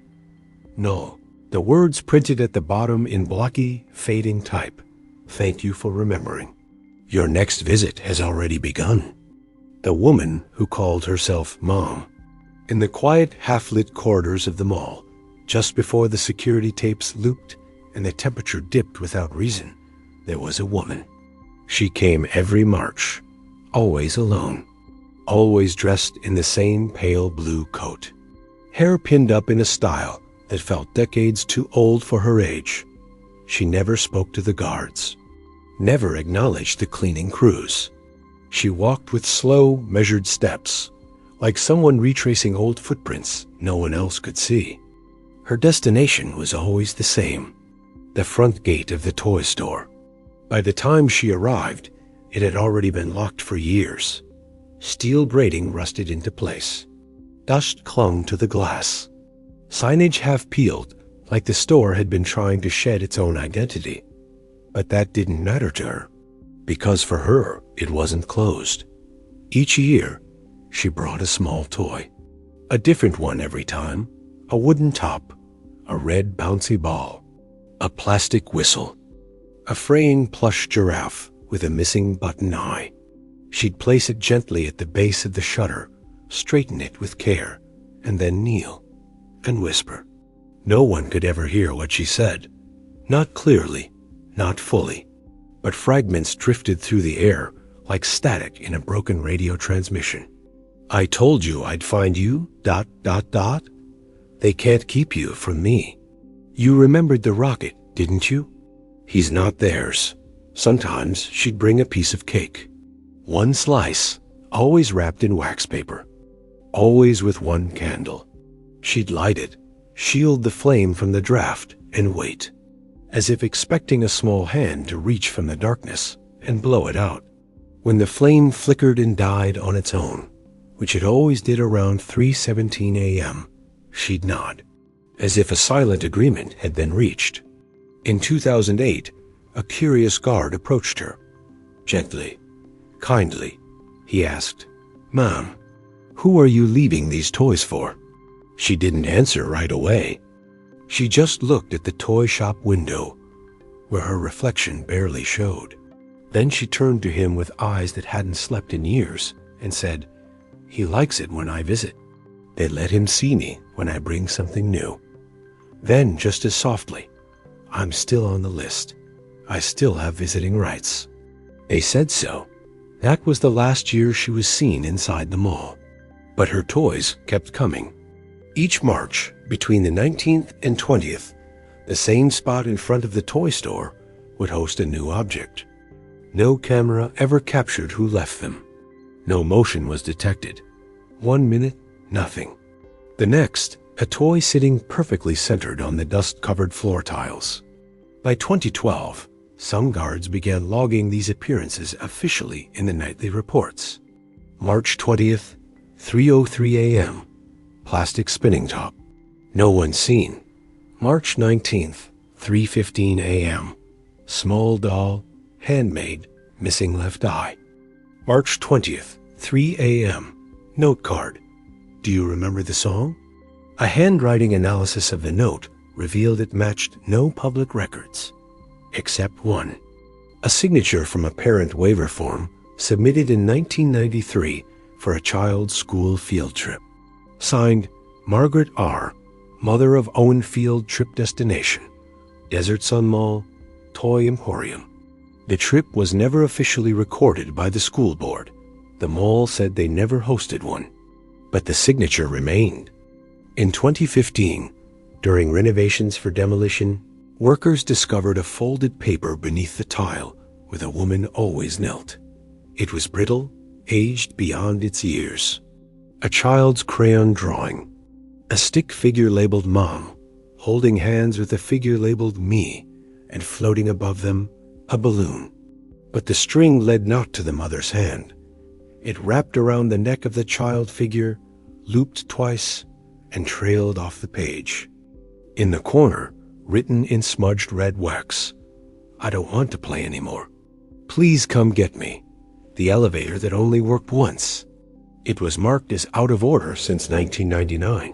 No. The words printed at the bottom in blocky, fading type. Thank you for remembering. Your next visit has already begun. The woman who called herself Mom. In the quiet, half-lit corridors of the mall, just before the security tapes looped and the temperature dipped without reason, there was a woman. She came every March, always alone, always dressed in the same pale blue coat. hair pinned up in a style that felt decades too old for her age. She never spoke to the guards, never acknowledged the cleaning crews. She walked with slow, measured steps, like someone retracing old footprints no one else could see. Her destination was always the same, the front gate of the toy store. By the time she arrived, it had already been locked for years. Steel braiding rusted into place. Dust clung to the glass. Signage half peeled, like the store had been trying to shed its own identity. But that didn't matter to her, because for her, it wasn't closed. Each year, she brought a small toy. A different one every time. A wooden top, a red bouncy ball, a plastic whistle, a fraying plush giraffe with a missing button eye. She'd place it gently at the base of the shutter, straighten it with care, and then kneel and whisper. No one could ever hear what she said. Not clearly, not fully, but fragments drifted through the air like static in a broken radio transmission. I told you I'd find you, ... They can't keep you from me. You remembered the rocket, didn't you? He's not theirs. Sometimes she'd bring a piece of cake. One slice, always wrapped in wax paper. Always with one candle. She'd light it, shield the flame from the draft, and wait, as if expecting a small hand to reach from the darkness and blow it out. When the flame flickered and died on its own, which it always did around 3:17 a.m., she'd nod, as if a silent agreement had been reached. In 2008, a curious guard approached her. Gently, kindly, he asked, "Ma'am, who are you leaving these toys for?" She didn't answer right away. She just looked at the toy shop window, where her reflection barely showed. Then she turned to him with eyes that hadn't slept in years and said, "He likes it when I visit. They let him see me when I bring something new." Then, just as softly, "I'm still on the list. I still have visiting rights." They said so. That was the last year she was seen inside the mall. But her toys kept coming. Each March, between the 19th and 20th, the same spot in front of the toy store would host a new object. No camera ever captured who left them. No motion was detected. 1 minute, nothing. The next, a toy sitting perfectly centered on the dust-covered floor tiles. By 2012, some guards began logging these appearances officially in the nightly reports. March 20th, 3:03 a.m., plastic spinning top. No one seen. March 19th, 3:15 a.m., small doll, handmade, missing left eye. March 20th, 3 a.m., note card. Do you remember the song? A handwriting analysis of the note revealed it matched no public records, except one. A signature from a parent waiver form submitted in 1993 for a child's school field trip. Signed, Margaret R., mother of Owen Field trip destination, Desert Sun Mall, Toy Emporium. The trip was never officially recorded by the school board. The mall said they never hosted one, but the signature remained. In 2015, during renovations for demolition, workers discovered a folded paper beneath the tile where the woman always knelt. It was brittle, aged beyond its years. A child's crayon drawing. A stick figure labeled Mom, holding hands with a figure labeled Me, and floating above them, a balloon. But the string led not to the mother's hand. It wrapped around the neck of the child figure, looped twice, and trailed off the page. In the corner, written in smudged red wax, I don't want to play anymore. Please come get me. The elevator that only worked once. It was marked as out of order since 1999.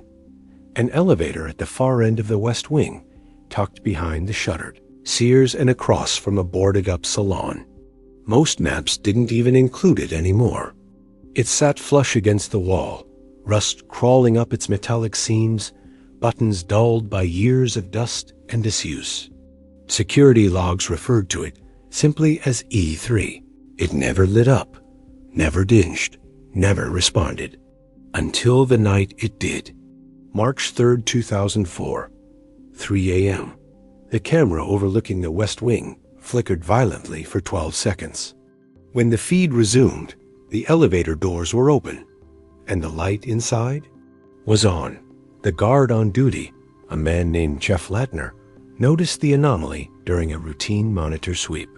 An elevator at the far end of the west wing, tucked behind the shuttered Sears and across from a boarded-up salon. Most maps didn't even include it anymore. It sat flush against the wall, rust crawling up its metallic seams, buttons dulled by years of dust and disuse. Security logs referred to it simply as E3. It never lit up, never dinged, never responded. Until the night it did. March 3, 2004, 3 a.m. The camera overlooking the West Wing flickered violently for 12 seconds. When the feed resumed, the elevator doors were open, and the light inside was on. The guard on duty, a man named Jeff Latner, noticed the anomaly during a routine monitor sweep.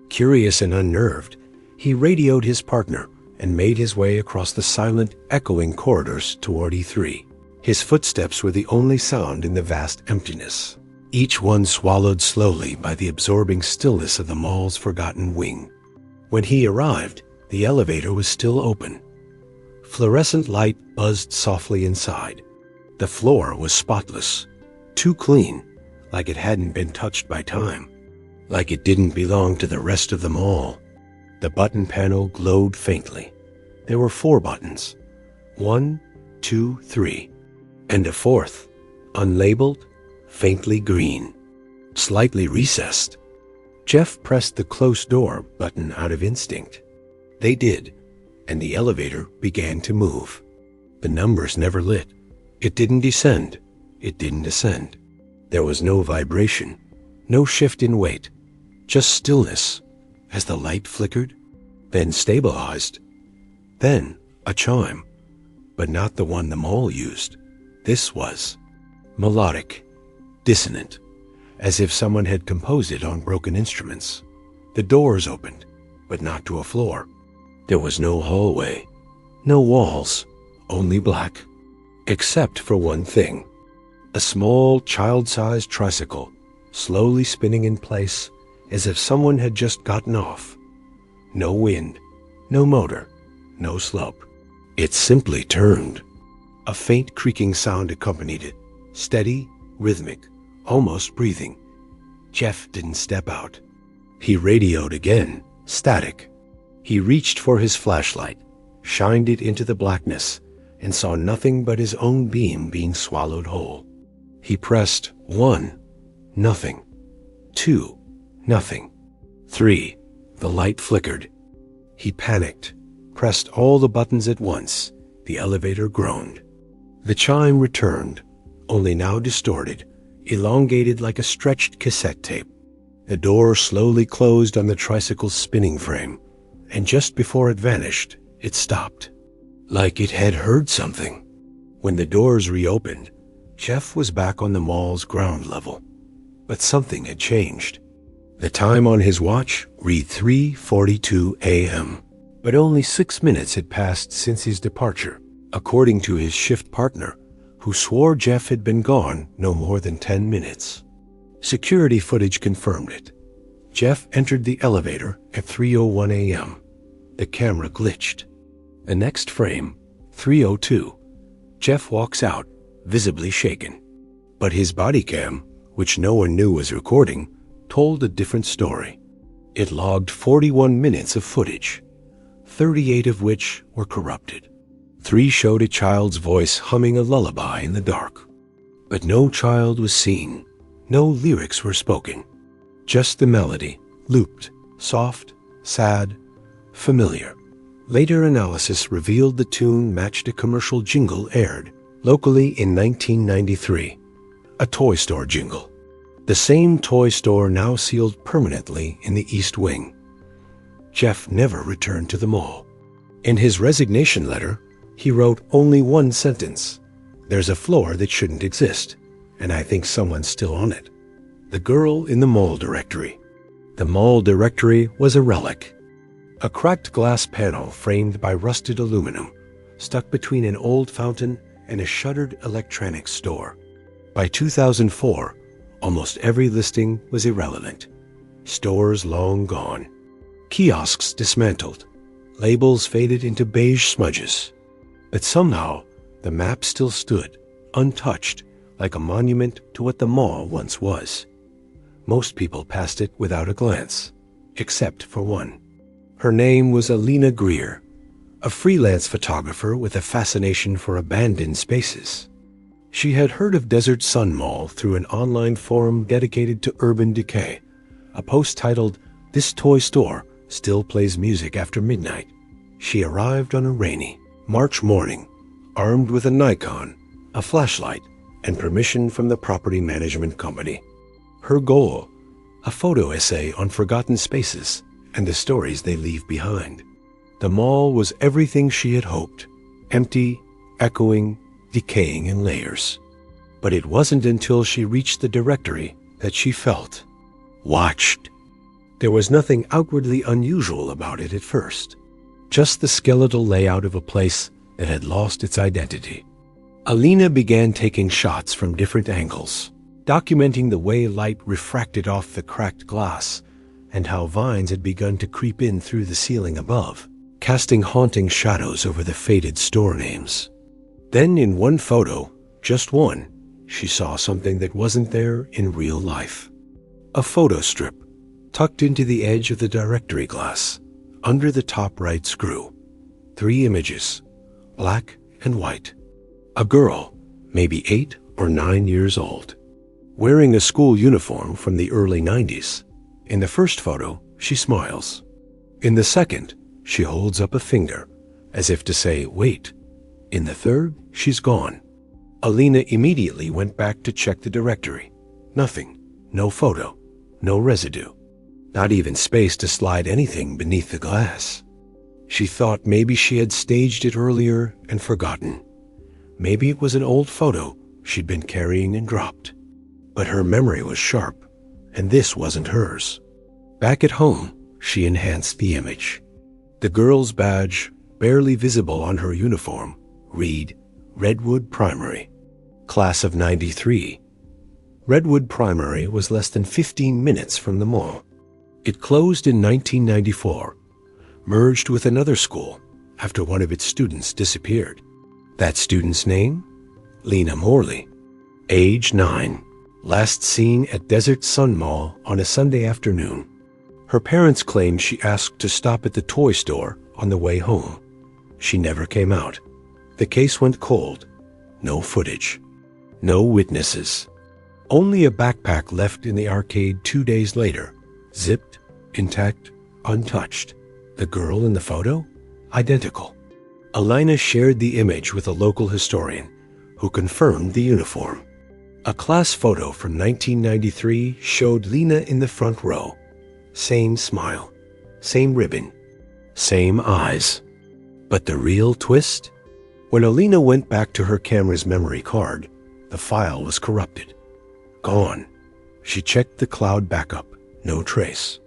Curious and unnerved, he radioed his partner and made his way across the silent, echoing corridors toward E3. His footsteps were the only sound in the vast emptiness, each one swallowed slowly by the absorbing stillness of the mall's forgotten wing. When he arrived, the elevator was still open. Fluorescent light buzzed softly inside. The floor was spotless, too clean, like it hadn't been touched by time, like it didn't belong to the rest of the mall. The button panel glowed faintly. There were 4 buttons, 1, 2, 3, and a 4th, unlabeled, faintly green, slightly recessed. Jeff pressed the close door button out of instinct. They did, and the elevator began to move. The numbers never lit. It didn't descend. It didn't ascend. There was no vibration, no shift in weight, just stillness as the light flickered, then stabilized. Then a chime, but not the one the mall used. This was melodic, dissonant, as if someone had composed it on broken instruments. The doors opened, but not to a floor. There was no hallway, no walls, only black, except for one thing. A small, child-sized tricycle, slowly spinning in place as if someone had just gotten off. No wind, no motor, no slope. It simply turned. A faint creaking sound accompanied it, steady, rhythmic, almost breathing. Jeff didn't step out. He radioed again, static. He reached for his flashlight, shined it into the blackness, and saw nothing but his own beam being swallowed whole. He pressed 1, nothing. 2, nothing. 3, the light flickered. He panicked, pressed all the buttons at once. The elevator groaned. The chime returned, only now distorted, elongated like a stretched cassette tape. The door slowly closed on the tricycle's spinning frame, and just before it vanished, it stopped, like it had heard something. When the doors reopened, Jeff was back on the mall's ground level, but something had changed. The time on his watch read 3:42 a.m., but only 6 minutes had passed since his departure, according to his shift partner, who swore Jeff had been gone no more than 10 minutes. Security footage confirmed it. Jeff entered the elevator at 3:01 a.m. The camera glitched. The next frame, 3:02, Jeff walks out, visibly shaken. But his body cam, which no one knew was recording, told a different story. It logged 41 minutes of footage, 38 of which were corrupted. 3 showed a child's voice humming a lullaby in the dark. But no child was seen. No lyrics were spoken. Just the melody, looped, soft, sad, familiar. Later analysis revealed the tune matched a commercial jingle aired locally in 1993, a toy store jingle. The same toy store now sealed permanently in the East Wing. Jeff never returned to the mall. In his resignation letter, he wrote only one sentence: "There's a floor that shouldn't exist, and I think someone's still on it." The girl in the mall directory. The mall directory was a relic. A cracked glass panel framed by rusted aluminum, stuck between an old fountain and a shuttered electronics store. By 2004, almost every listing was irrelevant. Stores long gone. Kiosks dismantled. Labels faded into beige smudges. But somehow, the map still stood, untouched, like a monument to what the mall once was. Most people passed it without a glance, except for one. Her name was Alina Greer, a freelance photographer with a fascination for abandoned spaces. She had heard of Desert Sun Mall through an online forum dedicated to urban decay, a post titled, "This Toy Store Still Plays Music After Midnight." She arrived on a rainy March morning, armed with a Nikon, a flashlight, and permission from the property management company. Her goal, a photo essay on forgotten spaces and the stories they leave behind. The mall was everything she had hoped, empty, echoing, decaying in layers. But it wasn't until she reached the directory that she felt watched. There was nothing outwardly unusual about it at first, just the skeletal layout of a place that had lost its identity. Alina began taking shots from different angles, documenting the way light refracted off the cracked glass and how vines had begun to creep in through the ceiling above, casting haunting shadows over the faded store names. Then in one photo, just one, she saw something that wasn't there in real life. A photo strip tucked into the edge of the directory glass, under the top right screw. 3 images, black and white. A girl, maybe 8 or 9 years old, wearing a school uniform from the early 90s. In the first photo, she smiles. In the second, she holds up a finger, as if to say, wait. In the third, she's gone. Alina immediately went back to check the directory. Nothing. No photo. No residue. Not even space to slide anything beneath the glass. She thought maybe she had staged it earlier and forgotten. Maybe it was an old photo she'd been carrying and dropped. But her memory was sharp, and this wasn't hers. Back at home, she enhanced the image. The girl's badge, barely visible on her uniform, read Redwood Primary, Class of '93. Redwood Primary was less than 15 minutes from the mall. It closed in 1994, merged with another school after one of its students disappeared. That student's name? Lena Morley. Age 9. Last seen at Desert Sun Mall on a Sunday afternoon. Her parents claimed she asked to stop at the toy store on the way home. She never came out. The case went cold. No footage. No witnesses. Only a backpack left in the arcade 2 days later. Zipped, intact, untouched. The girl in the photo? Identical. Alina shared the image with a local historian, who confirmed the uniform. A class photo from 1993 showed Lena in the front row. Same smile, same ribbon, same eyes. But the real twist? When Alina went back to her camera's memory card, the file was corrupted. Gone. She checked the cloud backup. No trace.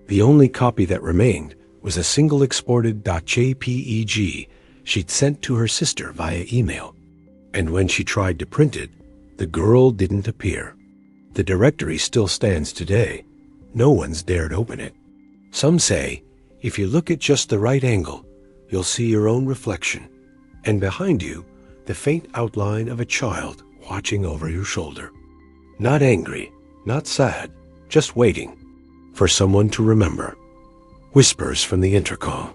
The only copy that remained was a single exported .jpeg she'd sent to her sister via email. And when she tried to print it, the girl didn't appear. The directory still stands today. No one's dared open it. Some say, if you look at just the right angle, you'll see your own reflection, and behind you, the faint outline of a child watching over your shoulder. Not angry, not sad, just waiting for someone to remember. Whispers from the intercom.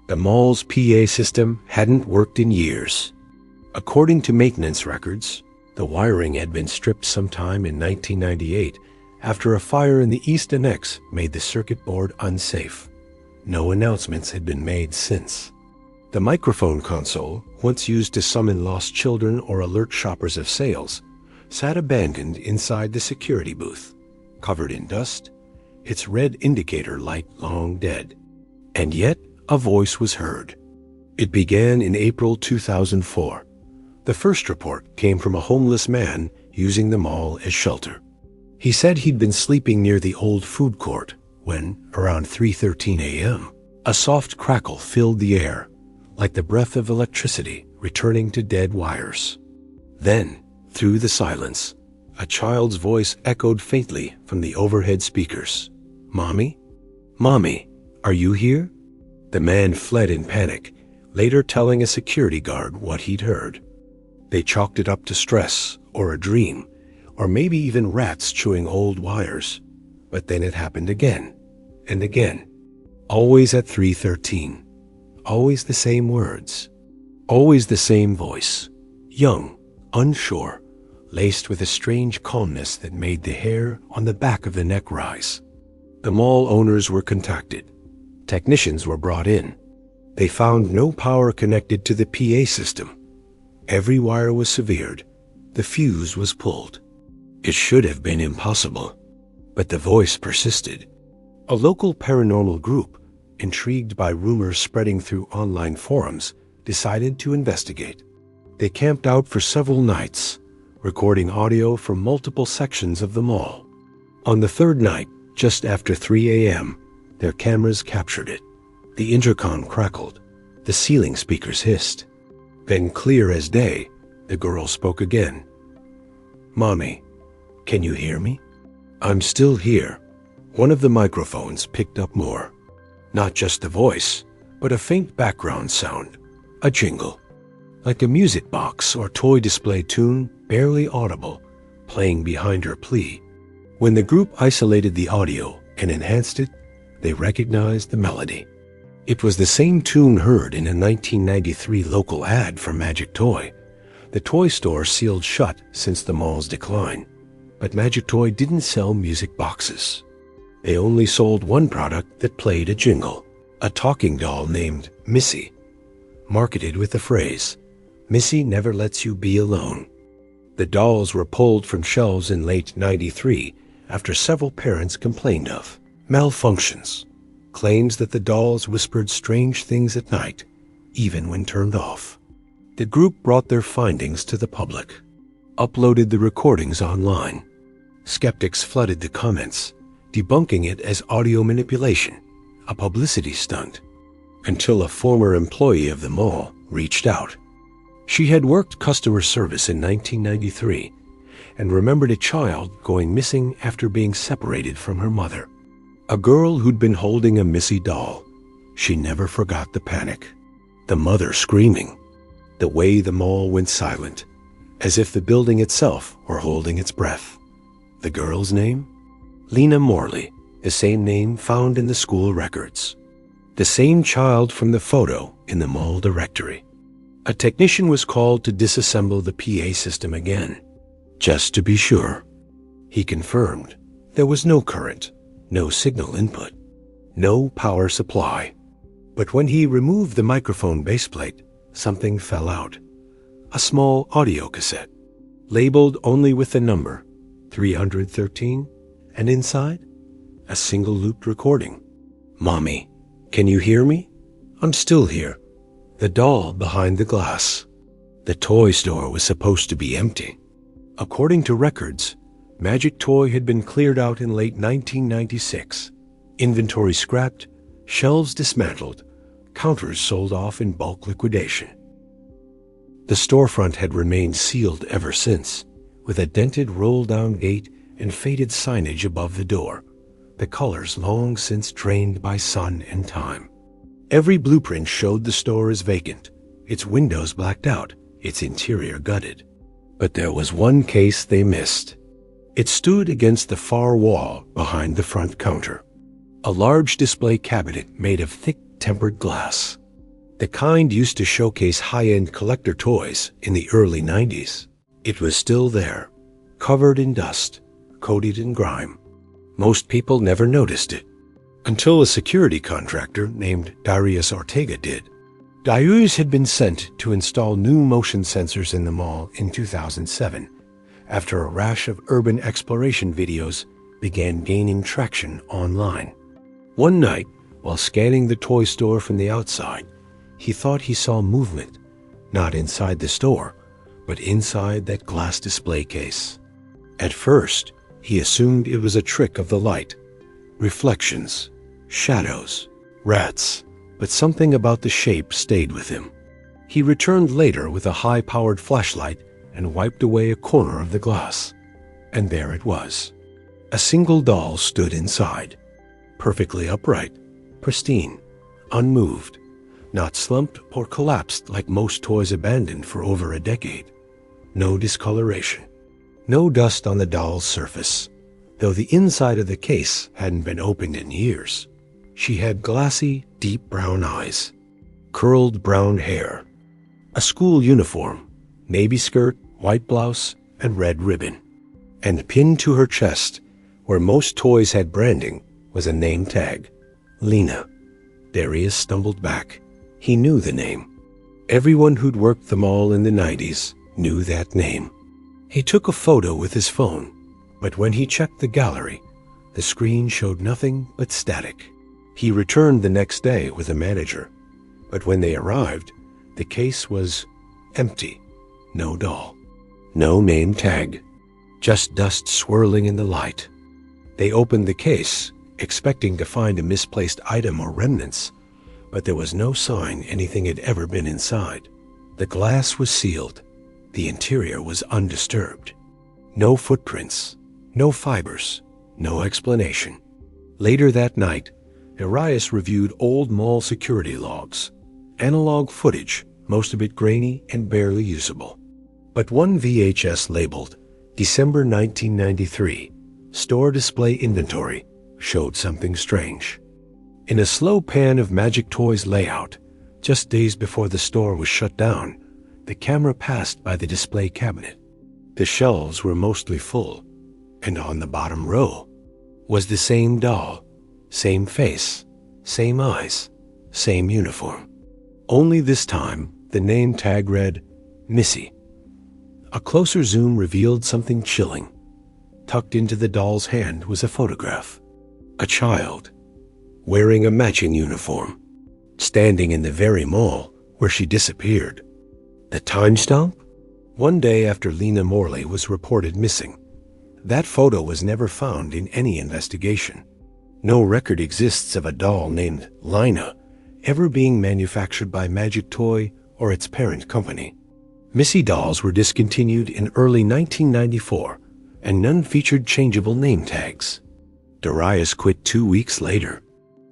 The mall's PA system hadn't worked in years. According to maintenance records, the wiring had been stripped sometime in 1998 after a fire in the East Annex made the circuit board unsafe. No announcements had been made since. The microphone console, once used to summon lost children or alert shoppers of sales, sat abandoned inside the security booth, covered in dust, its red indicator light long dead. And yet, a voice was heard. It began in April 2004. The first report came from a homeless man using the mall as shelter. He said he'd been sleeping near the old food court when, around 3:13 a.m., a soft crackle filled the air, like the breath of electricity returning to dead wires. Then, through the silence, a child's voice echoed faintly from the overhead speakers. "Mommy? Mommy, are you here?" The man fled in panic, later telling a security guard what he'd heard. They chalked it up to stress, or a dream, or maybe even rats chewing old wires. But then it happened again, and again. Always at 3:13. Always the same words. Always the same voice. Young, unsure, laced with a strange calmness that made the hair on the back of the neck rise. The mall owners were contacted. Technicians were brought in. They found no power connected to the PA system. Every wire was severed, the fuse was pulled. It should have been impossible, but the voice persisted. A local paranormal group, intrigued by rumors spreading through online forums, decided to investigate. They camped out for several nights, recording audio from multiple sections of the mall. On the third night, just after 3 a.m., their cameras captured it. The intercom crackled. The ceiling speakers hissed. Then, clear as day, the girl spoke again. "Mommy, can you hear me? I'm still here." One of the microphones picked up more. Not just the voice, but a faint background sound. A jingle. Like a music box or toy display tune, barely audible, playing behind her plea. When the group isolated the audio and enhanced it, they recognized the melody. It was the same tune heard in a 1993 local ad for Magic Toy. The toy store sealed shut since the mall's decline, but Magic Toy didn't sell music boxes. They only sold one product that played a jingle, a talking doll named Missy, marketed with the phrase, "Missy never lets you be alone." The dolls were pulled from shelves in late '93 after several parents complained of malfunctions, claims that the dolls whispered strange things at night, even when turned off. The group brought their findings to the public, uploaded the recordings online. Skeptics flooded the comments, debunking it as audio manipulation, a publicity stunt, until a former employee of the mall reached out. She had worked customer service in 1993 and remembered a child going missing after being separated from her mother. A girl who'd been holding a Missy doll. She never forgot the panic. The mother screaming. The way the mall went silent, as if the building itself were holding its breath. The girl's name? Lena Morley, the same name found in the school records. The same child from the photo in the mall directory. A technician was called to disassemble the PA system again, just to be sure. He confirmed there was no current, no signal input, no power supply. But when he removed the microphone baseplate, something fell out. A small audio cassette, labeled only with the number 313, and inside, a single looped recording. "Mommy, can you hear me? I'm still here." The doll behind the glass. The toy store was supposed to be empty. According to records, Magic Toy had been cleared out in late 1996. Inventory scrapped, shelves dismantled, counters sold off in bulk liquidation. The storefront had remained sealed ever since, with a dented roll-down gate and faded signage above the door, the colors long since drained by sun and time. Every blueprint showed the store as vacant, its windows blacked out, its interior gutted. But there was one case they missed. It stood against the far wall behind the front counter. A large display cabinet made of thick tempered glass. The kind used to showcase high-end collector toys in the early 90s. It was still there, covered in dust, coated in grime. Most people never noticed it, until a security contractor named Darius Ortega did. Darius had been sent to install new motion sensors in the mall in 2007, after a rash of urban exploration videos began gaining traction online. One night, while scanning the toy store from the outside, he thought he saw movement, not inside the store, but inside that glass display case. At first, he assumed it was a trick of the light. Reflections, shadows, rats, but something about the shape stayed with him. He returned later with a high-powered flashlight and wiped away a corner of the glass. And there it was. A single doll stood inside, perfectly upright, pristine, unmoved, not slumped or collapsed like most toys abandoned for over a decade. No discoloration, no dust on the doll's surface, though the inside of the case hadn't been opened in years. She had glassy, deep brown eyes, curled brown hair, a school uniform, navy skirt, white blouse, and red ribbon. And pinned to her chest, where most toys had branding, was a name tag, Lena. Darius stumbled back. He knew the name. Everyone who'd worked the mall in the 90s knew that name. He took a photo with his phone, but when he checked the gallery, the screen showed nothing but static. He returned the next day with a manager, but when they arrived, the case was empty. No doll, no name tag, just dust swirling in the light. They opened the case, expecting to find a misplaced item or remnants, but there was no sign anything had ever been inside. The glass was sealed. The interior was undisturbed. No footprints, no fibers, no explanation. Later that night, Arias reviewed old mall security logs. Analog footage, most of it grainy and barely usable. But one VHS labeled December 1993, store display inventory, showed something strange. In a slow pan of Magic Toys layout, just days before the store was shut down, the camera passed by the display cabinet. The shelves were mostly full, and on the bottom row was the same doll, same face, same eyes, same uniform. Only this time, the name tag read, Missy. A closer zoom revealed something chilling. Tucked into the doll's hand was a photograph. A child, wearing a matching uniform, standing in the very mall where she disappeared. The timestamp? One day after Lena Morley was reported missing. That photo was never found in any investigation. No record exists of a doll named Lina ever being manufactured by Magic Toy or its parent company. Missy dolls were discontinued in early 1994, and none featured changeable name tags. Darius quit 2 weeks later.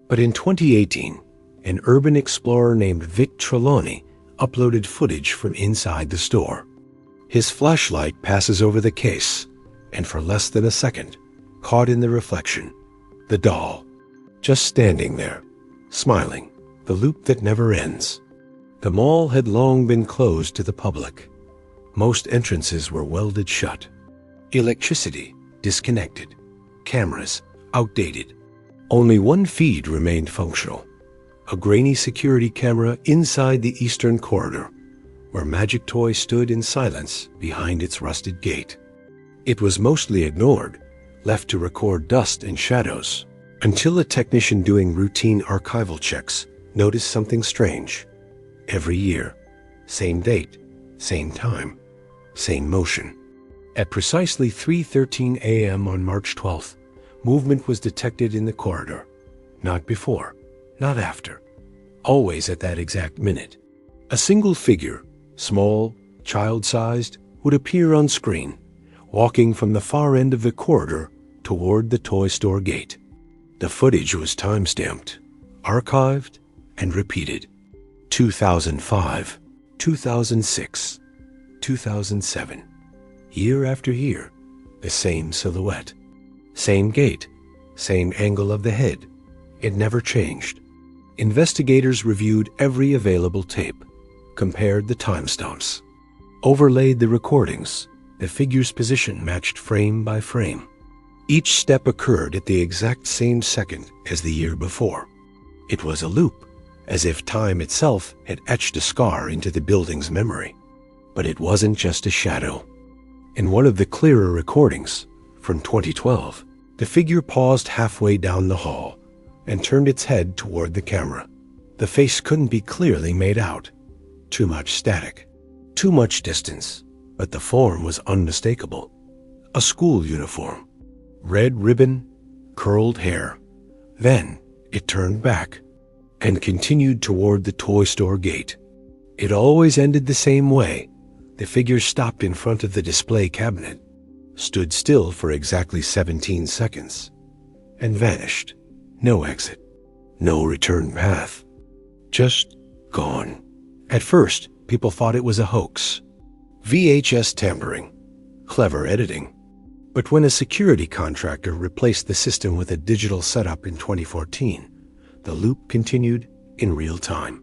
But in 2018, an urban explorer named Vic Trelawney uploaded footage from inside the store. His flashlight passes over the case, and for less than a second, caught in the reflection, the doll, just standing there, smiling, the loop that never ends. The mall had long been closed to the public. Most entrances were welded shut. Electricity disconnected. Cameras outdated. Only one feed remained functional. A grainy security camera inside the eastern corridor, where Magic Toy stood in silence behind its rusted gate. It was mostly ignored, left to record dust and shadows, until a technician doing routine archival checks noticed something strange. Every year, same date, same time, same motion. At precisely 3:13 a.m. on March 12th, movement was detected in the corridor. Not before, not after. Always at that exact minute. A single figure, small, child-sized, would appear on screen, walking from the far end of the corridor toward the toy store gate. The footage was time-stamped, archived, and repeated. 2005, 2006, 2007. Year after year, the same silhouette. Same gait, same angle of the head. It never changed. Investigators reviewed every available tape, compared the timestamps, overlaid the recordings. The figure's position matched frame by frame. Each step occurred at the exact same second as the year before. It was a loop, as if time itself had etched a scar into the building's memory. But it wasn't just a shadow. In one of the clearer recordings, from 2012, the figure paused halfway down the hall and turned its head toward the camera. The face couldn't be clearly made out. Too much static. Too much distance. But the form was unmistakable. A school uniform. Red ribbon, curled hair. Then it turned back and continued toward the toy store gate. It always ended the same way. The figure stopped in front of the display cabinet, stood still for exactly 17 seconds, and vanished. No exit. No return path. Just gone. At first, people thought it was a hoax. VHS tampering. Clever editing. But when a security contractor replaced the system with a digital setup in 2014, the loop continued in real time.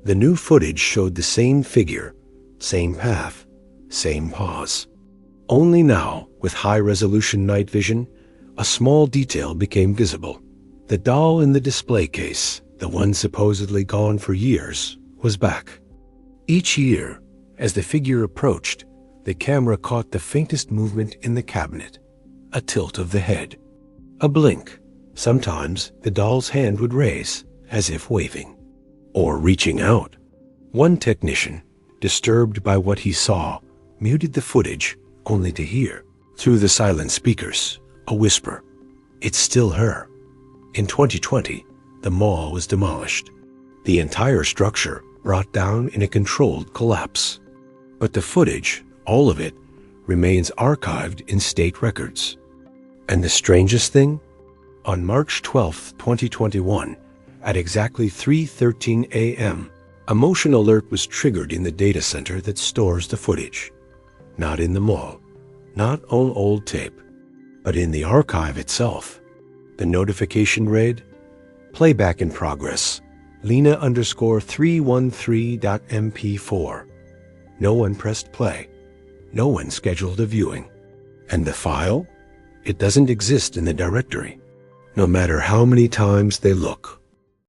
The new footage showed the same figure, same path, same pause. Only now, with high-resolution night vision, a small detail became visible. The doll in the display case, the one supposedly gone for years, was back. Each year, as the figure approached, The camera caught the faintest movement in the cabinet, a tilt of the head, a blink. Sometimes the doll's hand would raise, as if waving, or reaching out. One technician, disturbed by what he saw, muted the footage, only to hear, through the silent speakers, a whisper. It's still her. In 2020, the mall was demolished. The entire structure brought down in a controlled collapse. But the footage, all of it, remains archived in state records. And the strangest thing? On March 12, 2021, at exactly 3:13 a.m., a motion alert was triggered in the data center that stores the footage. Not in the mall, not on old tape, but in the archive itself. The notification read, "Playback in progress, Lena_313.mp4. No one pressed play. No one scheduled a viewing. And the file? It doesn't exist in the directory, no matter how many times they look."